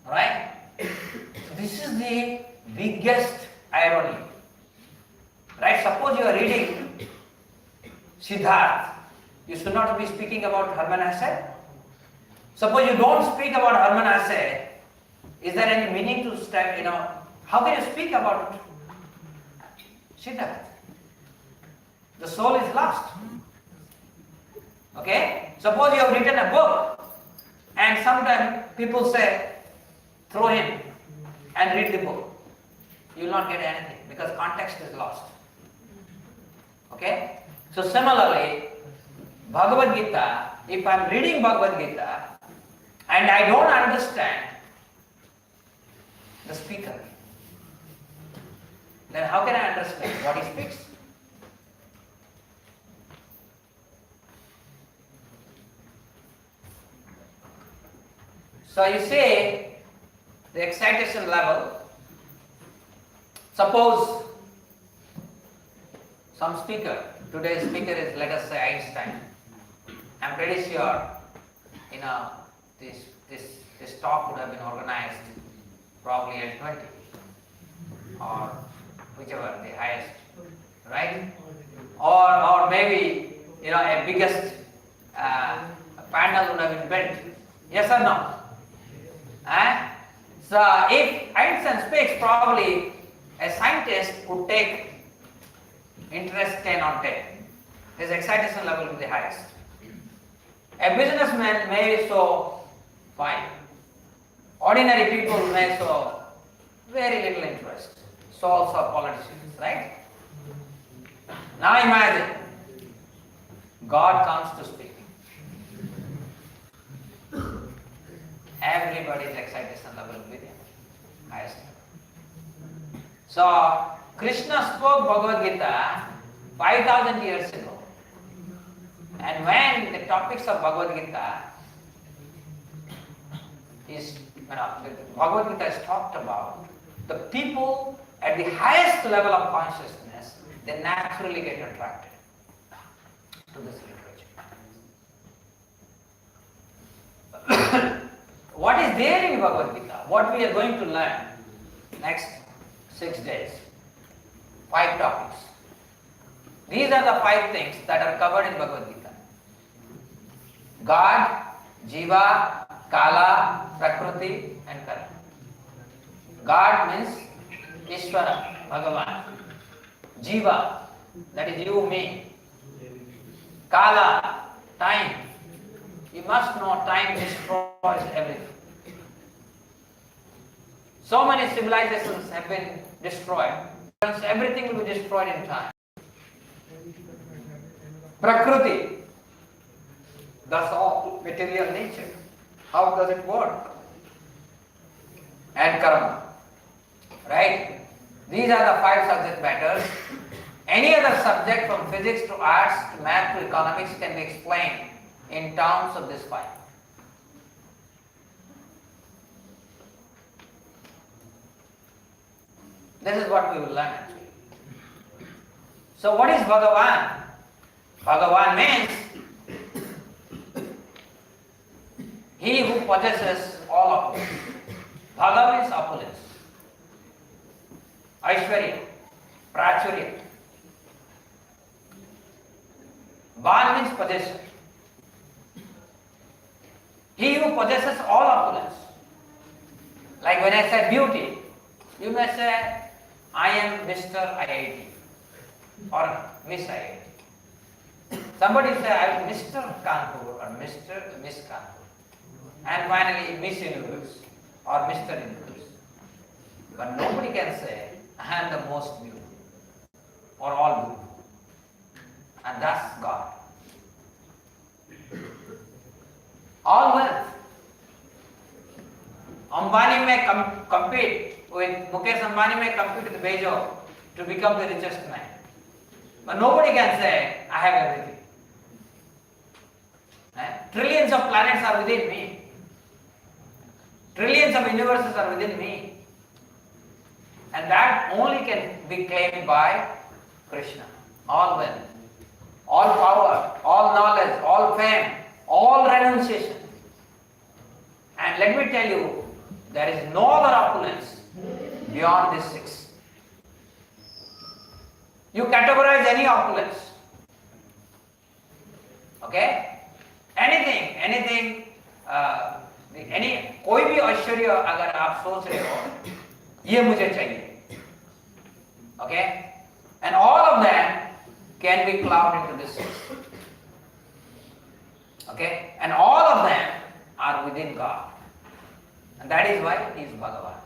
Right? So this is the biggest irony. Right? Suppose you are reading Siddhartha, you should not be speaking about Hermann Hesse. Suppose you don't speak about Hermann Hesse, is there any meaning to start, how can you speak about Siddhartha? The soul is lost. Okay? Suppose you have written a book and sometimes people say, throw him. and read the book. You will not get anything because context is lost. Okay? So similarly, Bhagavad Gita, if I am reading Bhagavad Gita and I don't understand the speaker, then how can I understand what he speaks? So you see the excitation level. Suppose some speaker, today's speaker is, let us say, Einstein. I'm pretty sure, this talk would have been organized probably at 20 or whichever the highest, right? Or maybe a biggest panel would have been built. Yes or no? So if Einstein speaks, probably a scientist would take interest 10 on 10. His excitation level will be the highest. A businessman may show 5. Ordinary people may show very little interest. So also politicians, right? Now imagine, God comes to speak. Everybody's excitation level will be the highest. So Krishna spoke Bhagavad Gita 5,000 years ago. And when the topics of Bhagavad Gita the Bhagavad Gita is talked about, the people at the highest level of consciousness, they naturally get attracted to this literature. What is there in Bhagavad Gita? What we are going to learn next 6 days? 5 topics. These are the 5 things that are covered in Bhagavad Gita. God, Jiva, Kala, Prakriti and Karma. God means Ishvara, Bhagavan. Jiva, that is you, me. Kala, time. You must know time destroys everything. So many civilizations have been destroyed. Everything will be destroyed in time. Prakriti, that's all material nature. How does it work? And karma. Right? These are the 5 subject matters. Any other subject from physics to arts to math to economics can be explained in terms of this 5. This is what we will learn actually. So what is Bhagavan? Bhagavan means he who possesses all opulence. Bhaga means opulence. Aishwarya, Prachurya. Ban means possession. He who possesses all opulence. Like when I say beauty, you may say, I am Mr. IIT or Miss IIT. Somebody say, I am Mr. Kanpur or Miss Kanpur. And finally, Miss Universe or Mr. Universe. But nobody can say, I am the most beautiful or all beautiful. And that's God. All wealth. Ambani may compete with Mukesh Ambani may compete with Bezos to become the richest man. But nobody can say, I have everything. Trillions of planets are within me. Trillions of universes are within me. And that only can be claimed by Krishna. All wealth, all power, all knowledge, all fame, all renunciation. And let me tell you, there is no other opulence beyond these 6. You categorize any opulence. Okay? Anything, कोई भी ऐश्वर्य अगर आप सोच रहे हो, ये मुझे चाहिए. Okay? And all of them can be clubbed into this 6. Okay? And all of them are within God. And that is why he is Bhagavan.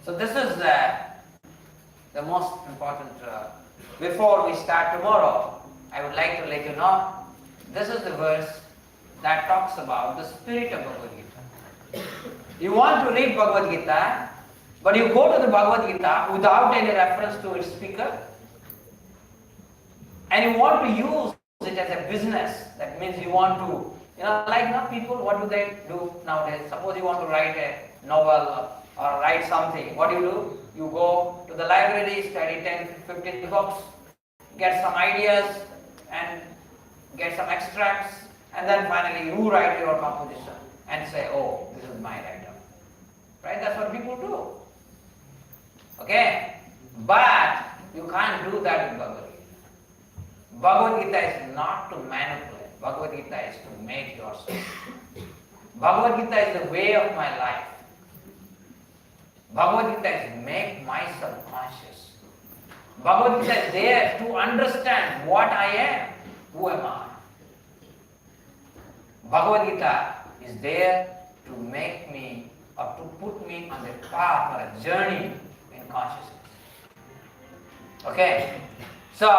So this is the most important. Before we start tomorrow, I would like to let you know, this is the verse that talks about the spirit of Bhagavad Gita. You want to read Bhagavad Gita, but you go to the Bhagavad Gita without any reference to its speaker, and you want to use it as a business. That means you want to, like now people, what do they do nowadays? Suppose you want to write a novel or write something. What do? You go to the library, study 10, 15 books, get some ideas and get some extracts, and then finally you write your composition and say, oh, this is my write-up. Right? That's what people do. Okay? But you can't do that in Bhagavad Gita. Bhagavad Gita is not to manipulate. Bhagavad Gita is to make yourself. Bhagavad Gita is the way of my life. Bhagavad Gita is make myself conscious. Bhagavad Gita is there to understand what I am. Who am I? Bhagavad Gita is there to make me or to put me on the path or a journey in consciousness. Okay? So,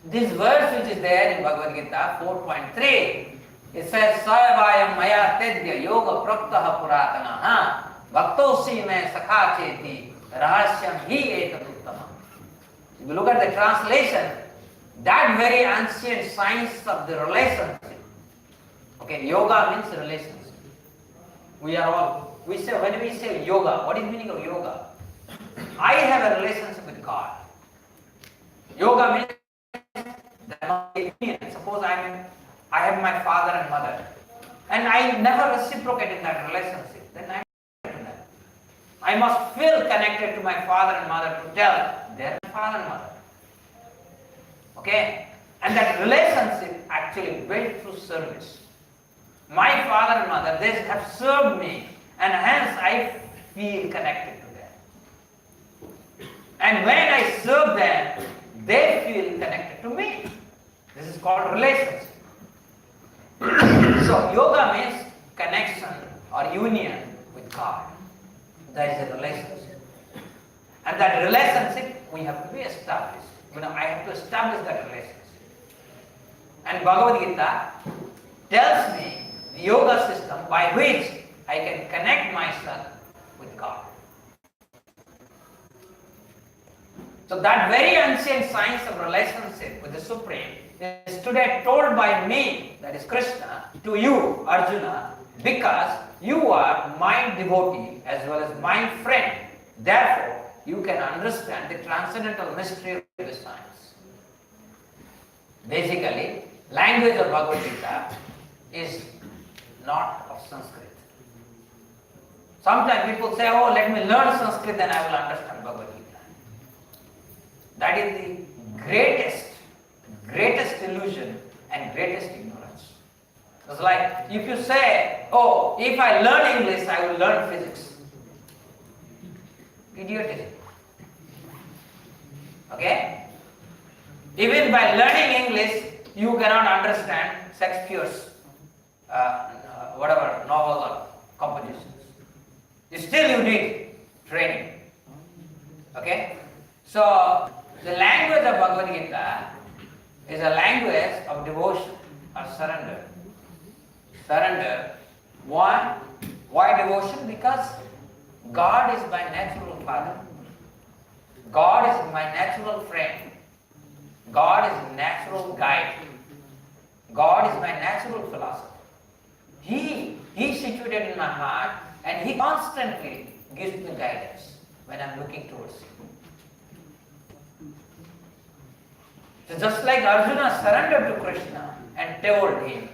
this verse which is there in Bhagavad Gita 4.3, it says, Savayam maya tedya yoga praktaha puratanaha bhaktosi me sakha cheti rahasyam hi etaduttama. If you look at the translation, that very ancient science of the relationship. Okay, yoga means relationship. We say, when we say yoga, what is the meaning of yoga? I have a relationship with God. Yoga means that suppose I have my father and mother, and I never reciprocate in that relationship, then I must feel connected to my father and mother to tell they're my father and mother. Okay? And that relationship actually built through service. My father and mother, they have served me, and hence I feel connected to them. And when I serve them, they feel connected to me. This is called relationship. So yoga means connection or union with God. That is a relationship. And that relationship we have to be established. I have to establish that relationship. And Bhagavad Gita tells me the yoga system by which I can connect myself with God. So that very ancient science of relationship with the Supreme is today told by me, that is Krishna, to you, Arjuna, because you are my devotee as well as my friend. Therefore, you can understand the transcendental mystery of the science. Basically, language of Bhagavad Gita is not of Sanskrit. Sometimes people say, oh, let me learn Sanskrit and I will understand Bhagavad Gita. That is the greatest illusion and greatest ignorance. It's like if you say, oh, if I learn English, I will learn physics. Idiotism. Okay? Even by learning English, you cannot understand Shakespeare's whatever novel or compositions. Still you need training. Okay? So, the language of Bhagavad Gita is a language of devotion or surrender. Surrender. Why? Why devotion? Because God is my natural father. God is my natural friend. God is natural guide. God is my natural philosopher. He is situated in my heart and He constantly gives me guidance when I am looking towards Him. So just like Arjuna surrendered to Krishna and told him,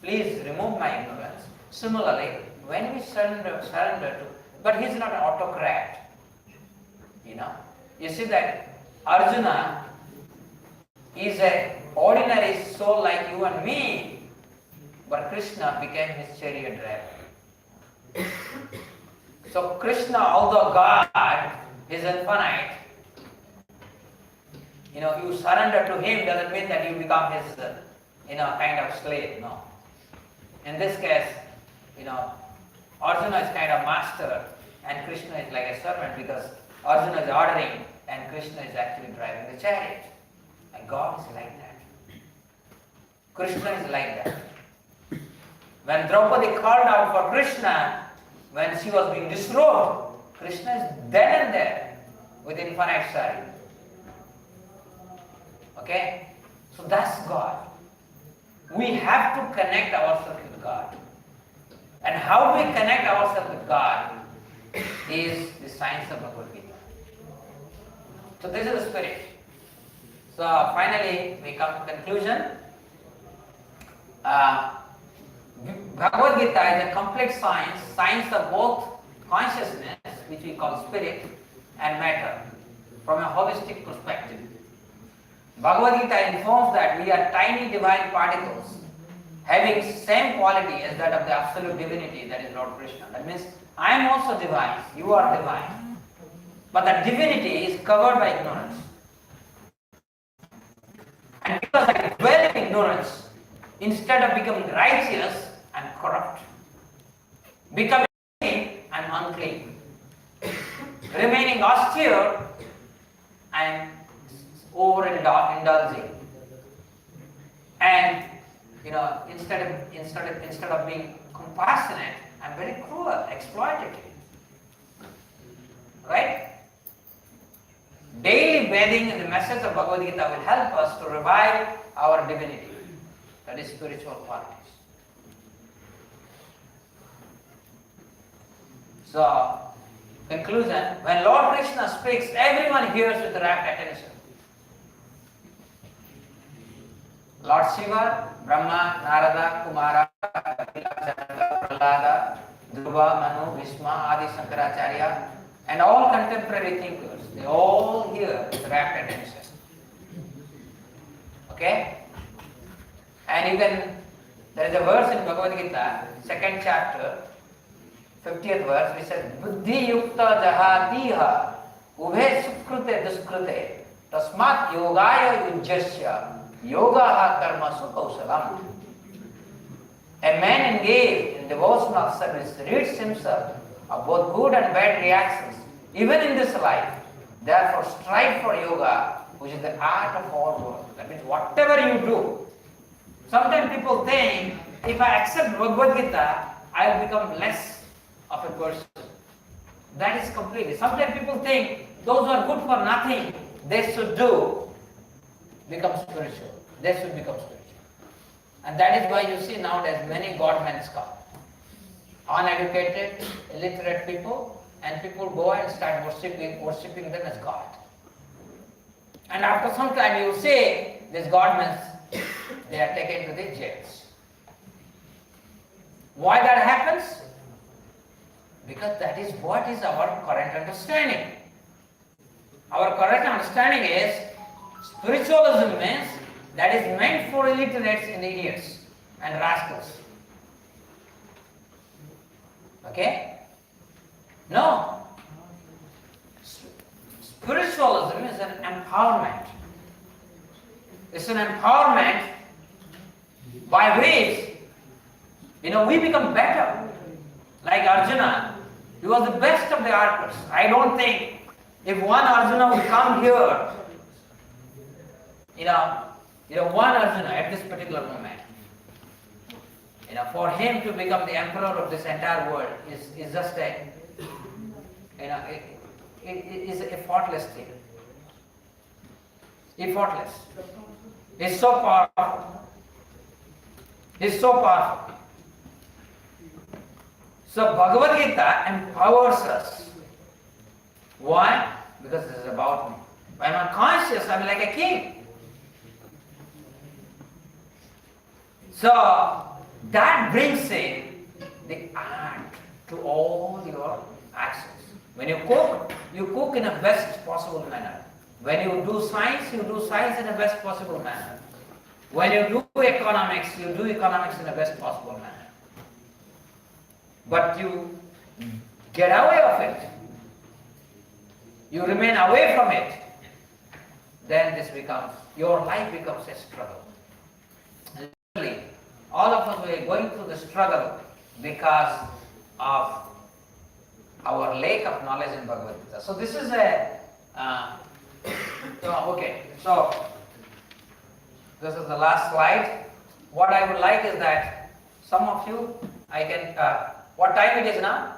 please remove my ignorance. Similarly, when we surrender to, but he is not an autocrat. You see that Arjuna is an ordinary soul like you and me, but Krishna became his chariot driver. So Krishna, although God is infinite, you surrender to him doesn't mean that you become his, kind of slave. No. In this case, Arjuna is kind of master and Krishna is like a servant because Arjuna is ordering and Krishna is actually driving the chariot. And God is like that. Krishna is like that. When Draupadi called out for Krishna, when she was being disrobed, Krishna is then and there with infinite sari. Okay? So that's God. We have to connect ourselves with God. And how we connect ourselves with God is the science of Bhagavad Gita. So this is the spirit. So finally we come to conclusion. Bhagavad Gita is a complete science, science of both consciousness, which we call spirit, and matter, from a holistic perspective. Bhagavad Gita informs that we are tiny divine particles having same quality as that of the absolute divinity, that is Lord Krishna. That means I am also divine, you are divine. But the divinity is covered by ignorance. And because I dwell in ignorance, instead of becoming righteous, I am corrupt. Becoming clean, I am unclean. Remaining austere, I am overindulging. And instead of being compassionate, I am very cruel, exploitative. Right? Daily bathing in the message of Bhagavad Gita will help us to revive our divinity, that is spiritual qualities. So, conclusion, when Lord Krishna speaks, everyone hears with rapt attention. Lord Shiva, Brahma, Narada, Kumara, Prahlada, Dhruva, Manu, Bhishma, Adi Shankaracharya, and all contemporary thinkers, they all hear with rapt attention. Okay? And even there is a verse in Bhagavad Gita, 2nd chapter, 50th verse, which says, Buddhi yukta jahatiha ubhe sukrute duskrute tasmat yogaya yujyasya yogaha karmasu kausalam. A man engaged in devotional service rids himself of both good and bad reactions, even in this life. Therefore, strive for yoga, which is the art of all work. That means whatever you do. Sometimes people think, if I accept Bhagavad Gita, I will become less of a person. That is completely. Sometimes people think, those who are good for nothing, they should become spiritual. They should become spiritual. And that is why you see nowadays many God-men come. Uneducated, illiterate people, and people go and start worshipping them as God. And after some time you see these God-men, they are taken to the jails. Why that happens? Because that is what is our current understanding. Our current understanding is spiritualism means that is meant for illiterates and idiots and rascals. Okay? No. Spiritualism is an empowerment. It's an empowerment by which, we become better. Like Arjuna, he was the best of the archers. I don't think if one Arjuna would come here, one Arjuna at this particular moment, for him to become the emperor of this entire world is just it is effortless thing. Effortless. He's so powerful. He's so powerful. So Bhagavad Gita empowers us. Why? Because this is about me. When I'm conscious, I'm like a king. So that brings in the art to all your actions. When you cook in a best possible manner. When you do science in a best possible manner. When you do economics in a best possible manner. But you get away of it. You remain away from it. Then your life becomes a struggle. And literally, all of us are going through the struggle because of our lake of knowledge in Bhagavad Gita. So this is a, okay, so this is the last slide. What I would like is that some of you, I can, what time it is now?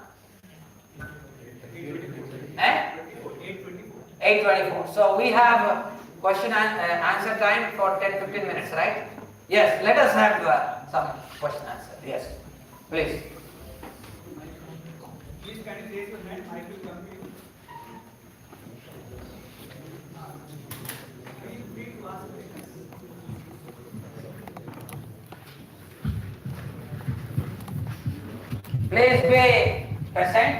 8:24. So we have question and answer time for 10-15 minutes, right? Yes, let us have some question answer. Yes, please. Please can you raise your hand? I will come to you. Please read last questions. Please be present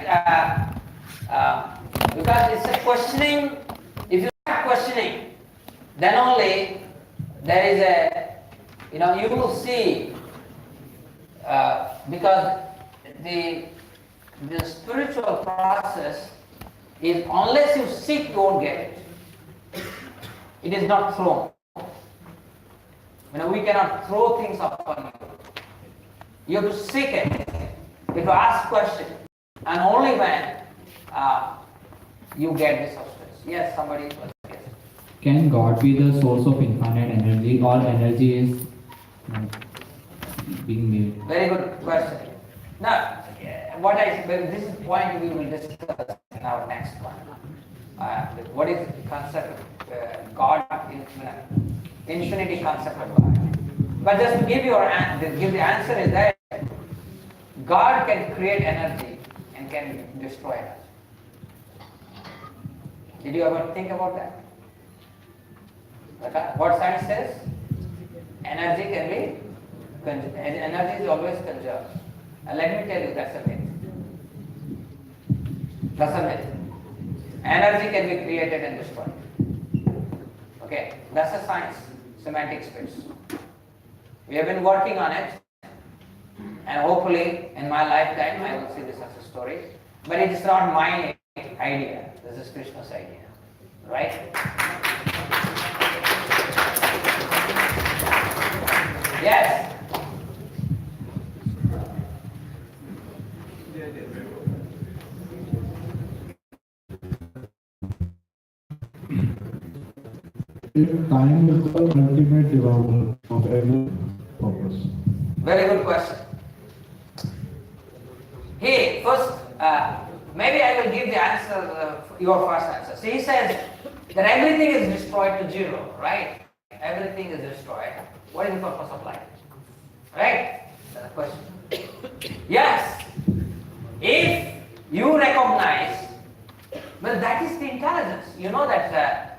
because it's a questioning. If you start questioning, then only there is a, you will see because the spiritual process is unless you seek, you won't get it. It is not thrown. We cannot throw things upon you. You have to seek it. You have to ask questions, and only when you get the substance. Yes, somebody. Yes. Can God be the source of infinite energy, or energy is being made? Very good question. Now, this is point we will discuss in our next one. What is the concept of God, infinity concept of God? But just to give the answer is that God can create energy and can destroy energy. Did you ever think about that? Okay. What science says? Energy can be conserved. Energy is always conserved. And let me tell you, that's a myth. That's a myth. Energy can be created and destroyed. Okay, that's a science, semantic space. We have been working on it, and hopefully in my lifetime I will see this as a story. But it is not my idea. This is Krishna's idea. Right? Yes. Time is the ultimate development of every purpose. Very good question. He first, maybe I will give the answer, your first answer. So he says that everything is destroyed to zero, right? Everything is destroyed. What is the purpose of life? Right? That's the question. Yes. If you recognize, well, that is the intelligence. You know that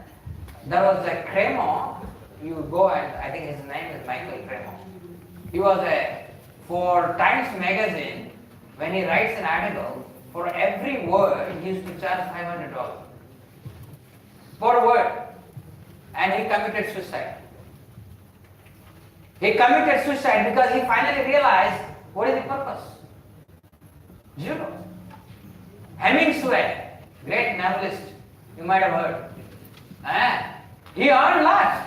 there was a Cremo. You go and I think his name is Michael Cremo. He was for Times Magazine. When he writes an article, for every word he used to charge $500 for a word, and he committed suicide. He committed suicide because he finally realized what is the purpose. Zero. Hemingway, great novelist, you might have heard. He earned lot,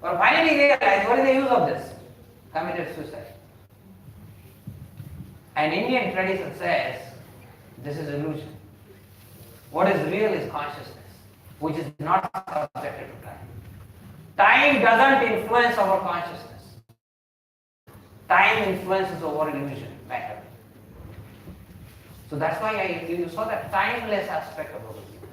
but finally realized what is the use of this? Committed suicide. And Indian tradition says this is illusion. What is real is consciousness, which is not subjected to time. Time doesn't influence our consciousness. Time influences our illusion, matter. So that's why you saw that timeless aspect of Bhagavad Gita.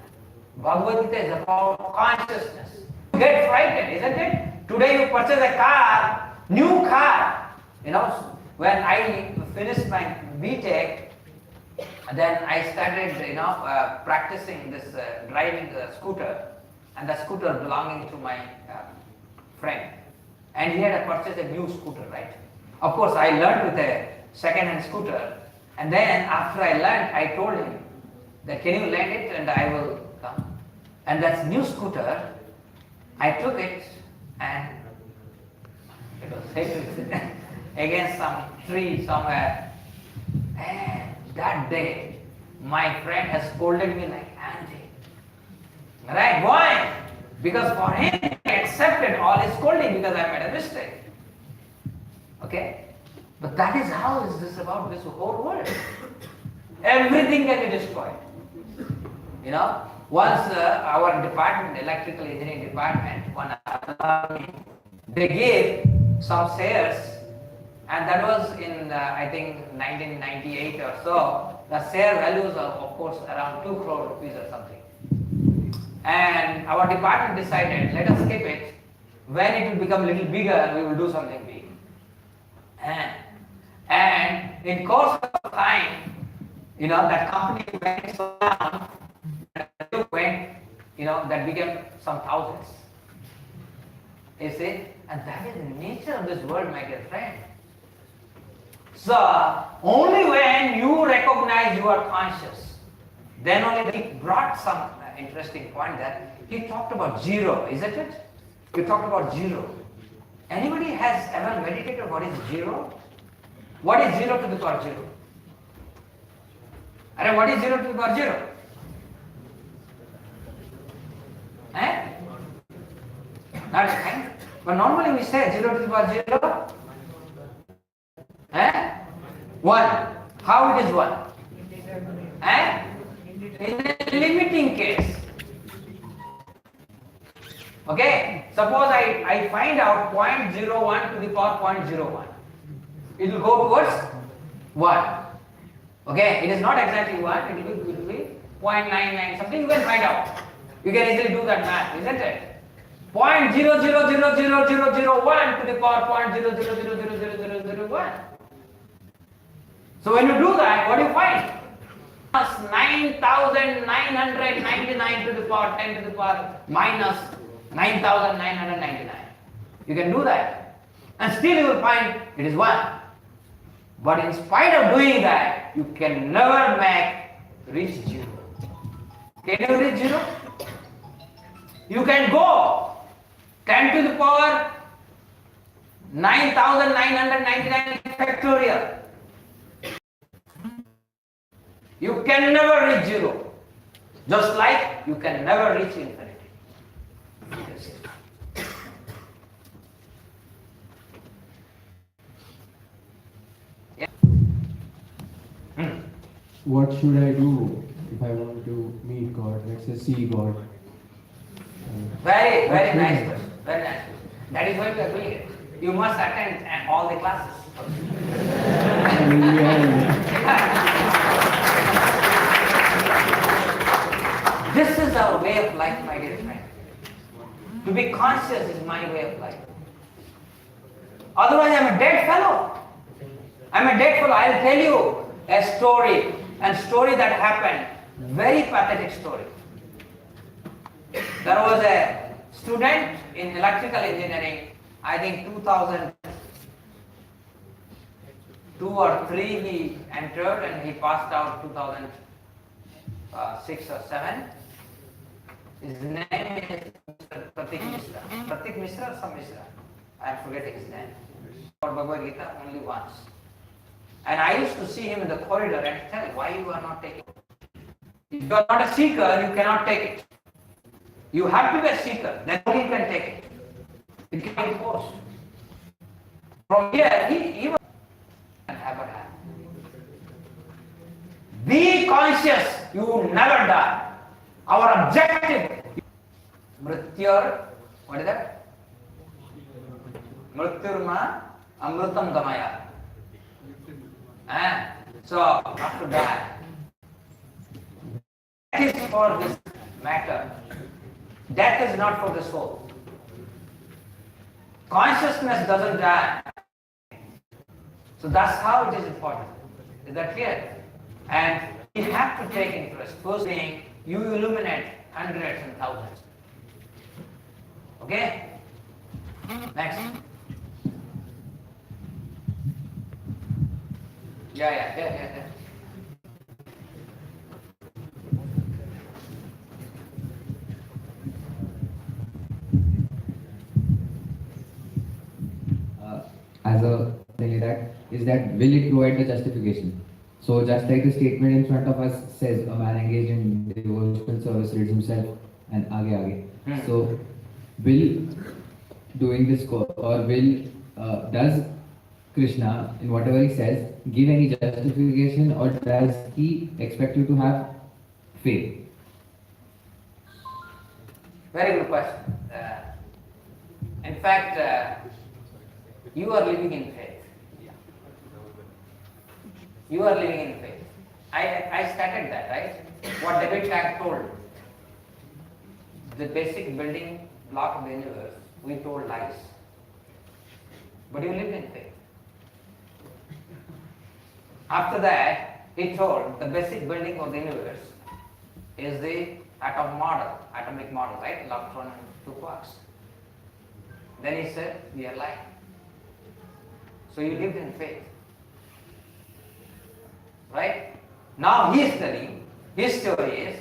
Bhagavad Gita is about consciousness. You get frightened, isn't it? Today you purchase a car, new car. When I finished my BTech, then I started, practicing this driving the scooter, and the scooter belonging to my friend. And he had purchased a new scooter, right? Of course, I learned with a second-hand scooter, and then after I learned, I told him that can you lend it and I will come. And that new scooter, I took it and it was hit against some tree somewhere. And that day, my friend has scolded me like anything. Right? Why? Because for him, he accepted all his scolding because I made a mistake. Okay? But that is how is this about this whole world. everything can be destroyed. You know, once our department, electrical engineering department, they gave some shares, and that was in I think 1998 or so. The share values are of course around 2 crore rupees or something. And our department decided, let us keep it. When it will become a little bigger, we will do something big. And in course of time, you know, that company went so down, that became some thousands. You see? And that is the nature of this world, my dear friend. So, only when you recognize you are conscious, then only he brought some interesting point there. He talked about zero, isn't it? He talked about zero. Anybody has ever meditated what is zero? What is 0 to the power 0? Arey, what is 0 to the power 0? Not a thing. But normally we say 0 to the power 0. 1. How it is 1? In a limiting case. Okay? Suppose I find out 0.01 to the power 0.01. It will go towards 1. Okay? It is not exactly 1. It will be 0.99 something. You can find out. You can easily do that math, isn't it? 0.00000001 to the power 0.00000001. So when you do that, what do you find? 9,999 to the power 10 to the power minus 9,999. You can do that. And still you will find it is 1. But in spite of doing that, you can never reach 0. Can you reach 0? You can go 10 to the power 9,999 factorial. You can never reach 0. Just like you can never reach infinity. Yeah. What should I do if I want to meet God? Let's say see God. Very, very nice question. Very nice question. That is why we are doing it. You must attend all the classes. This is our way of life, my dear friend. To be conscious is my way of life. Otherwise, I'm a dead fellow. I'm a dead fellow. I'll tell you a story that happened. Very pathetic story. There was a student in electrical engineering, I think 2002 or 3 he entered and he passed out 2006 or 7. His name is Mr. Pratik Mishra. Pratik Mishra or some Mishra? I am forgetting his name. For Bhagavad Gita only once. And I used to see him in the corridor and tell why you are not taking it. If you are not a seeker, you cannot take it. You have to be a seeker, then only you can take it. It can be forced. From here, he even ever have. Be conscious, you will never die. Our objective, Mrityur, what is that? Mrityurma Amrutam Gamaya. So, not to die. That is for this matter. Death is not for the soul. Consciousness doesn't die. So that's how it is important. Is that clear? And you have to take interest. First thing, you illuminate hundreds and thousands. Okay? Next. Yeah. As a thing is that will it provide the justification? So just like the statement in front of us says, a man engaged in devotional service rids himself and aage. So will doing this or will does Krishna, in whatever he says, give any justification, or does he expect you to have faith? Very good question. In fact, you are living in faith. You are living in faith. I started that, right? What David Tag told. The basic building block of the universe, we told lies. But you live in faith. After that, he told the basic building of the universe is the atomic model, right? Electron and two quarks. Then he said, we are lying. So you lived in faith. Right? Now he is telling, his story is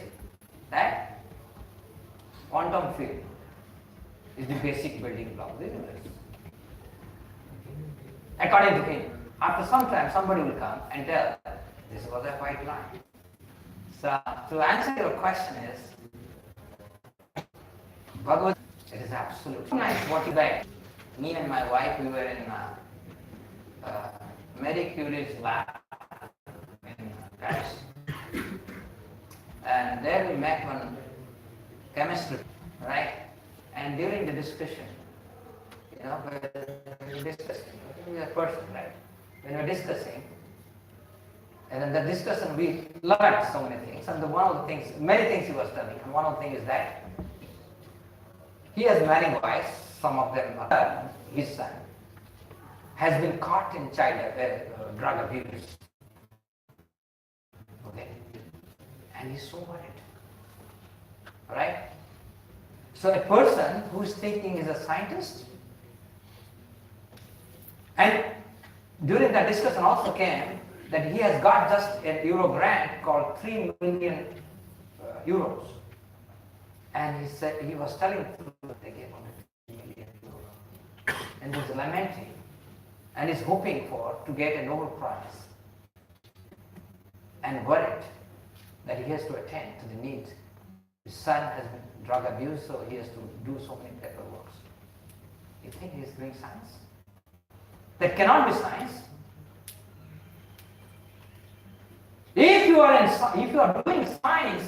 that quantum field is the basic building block of the universe. According to him, after some time somebody will come and tell, this was a white line. So to answer your question is, Bhagavad, it is absolute. Nice what you like. Me and my wife, we were in Marie Curie's lab in Paris. And there we met one chemist, right? And during the discussion, we were discussing, we were a person, right? When we were discussing, and in the discussion we learned so many things. And one of the things, many things he was telling, and one of the things is that he has many wives, some of them are his son, has been caught in child drug abuse. Okay? And he's so worried. Right? So a person who is thinking is a scientist, and during that discussion also came that he has got just a Euro grant called 3 million euros. And he said, he was telling that they gave him 3 million euros. And he's lamenting and is hoping to get a Nobel Prize. And worried that he has to attend to the needs. His son has been drug abused, so he has to do so many paperwork. You think he is doing science? That cannot be science. If you are doing science,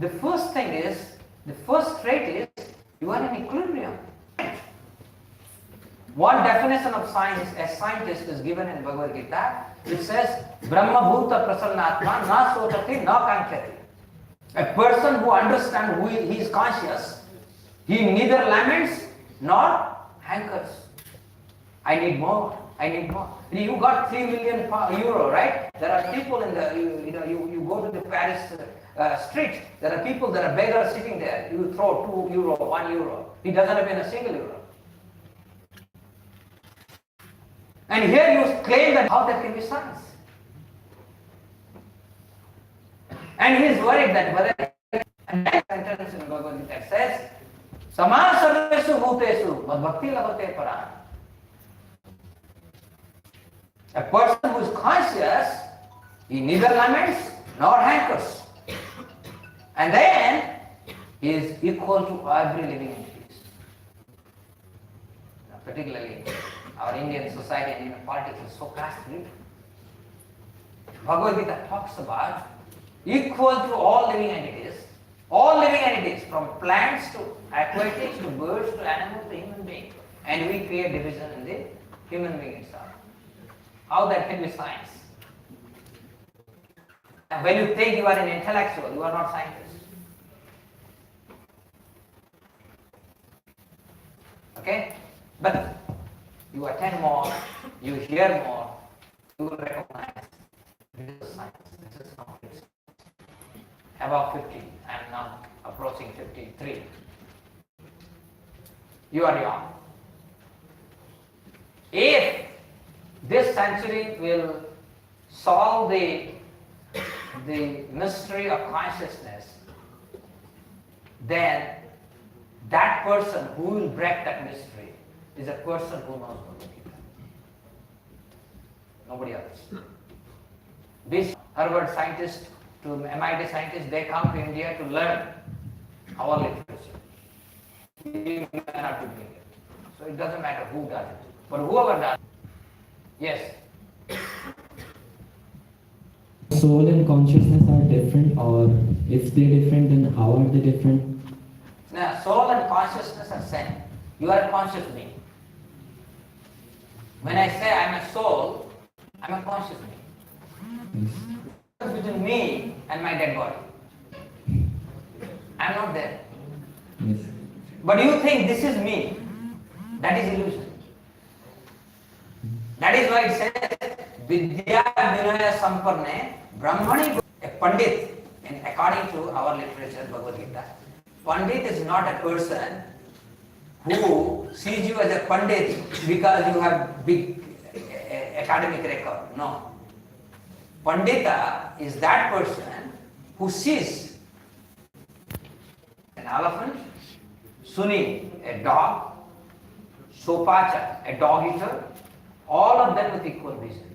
the first trait is you are in equilibrium. One definition of science as scientist is given in Bhagavad Gita, which says, Brahma Bhuta Prasannatma na sotati na kankyati. A person who understands who he is conscious, he neither laments nor hankers. I need more. I need more. You got 3 million euro, right? There are people in the, you go to the Paris street, there are people, there are beggars sitting there. You throw 2 euro, 1 euro. He doesn't have even a single euro. And here you claim that how that can be science. And he is worried that whether, and next sentence in Bhagavad Gita says, Sama sarvesu bhutesu mad bhakti labhate param. A person who is conscious, he neither laments nor hankers. And then he is equal to every living entity. Particularly our Indian society and Indian politics is so caste-driven. Bhagavad Gita talks about equal to all living entities from plants to aquatics to birds to animals to human beings. And we create division in the human being itself. How that can be science? And when you think you are an intellectual, you are not scientist. Okay? But you attend more, you hear more, you will recognize this is science, this is not science. Above 50, I am now approaching 53. You are young. If this century will solve the mystery of consciousness, then that person who will break that mystery is a person who knows Bhagavad Gita. Nobody else. These Harvard scientists, to MIT scientists, they come to India to learn our literature. We may not be doing it. So it doesn't matter who does it. But whoever does it, Yes. Soul and consciousness are different, or if they're different, then how are they different? Now, soul and consciousness are same. You are a conscious being. When I say I am a soul, I am a conscious being. Yes. Between me and my dead body. I am not there. Yes. But you think this is me. That is illusion. That is why it says, Vidya Vinaya Samparne Brahmani. A Pandit, and according to our literature, Bhagavad Gita, Pandit is not a person who sees you as a Pandit because you have big academic record. No. Pandita is that person who sees an elephant, Suni, a dog, Sopacha, a dog eater, all of them with equal vision.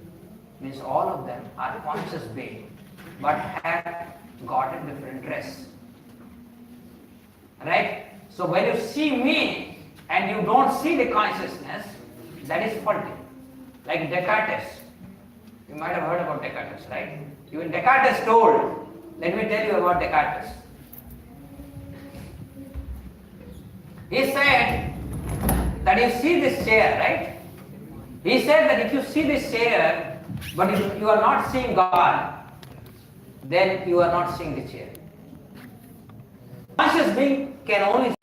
Means all of them are conscious beings, but have got a different dress. Right? So when you see me and you don't see the consciousness, that is faulty. Like Descartes. You might have heard about Descartes, right? Even Descartes told, let me tell you about Descartes. He said that you see this chair, right? He said that if you see this chair, but if you are not seeing God, then you are not seeing the chair. Conscious being can only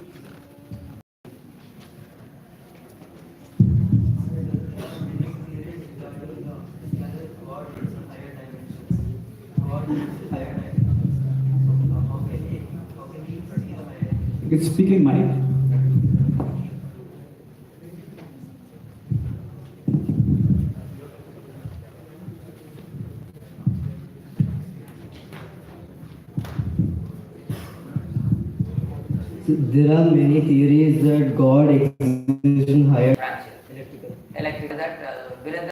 You can speak in mic. There are many theories that God exists in higher. electrical. That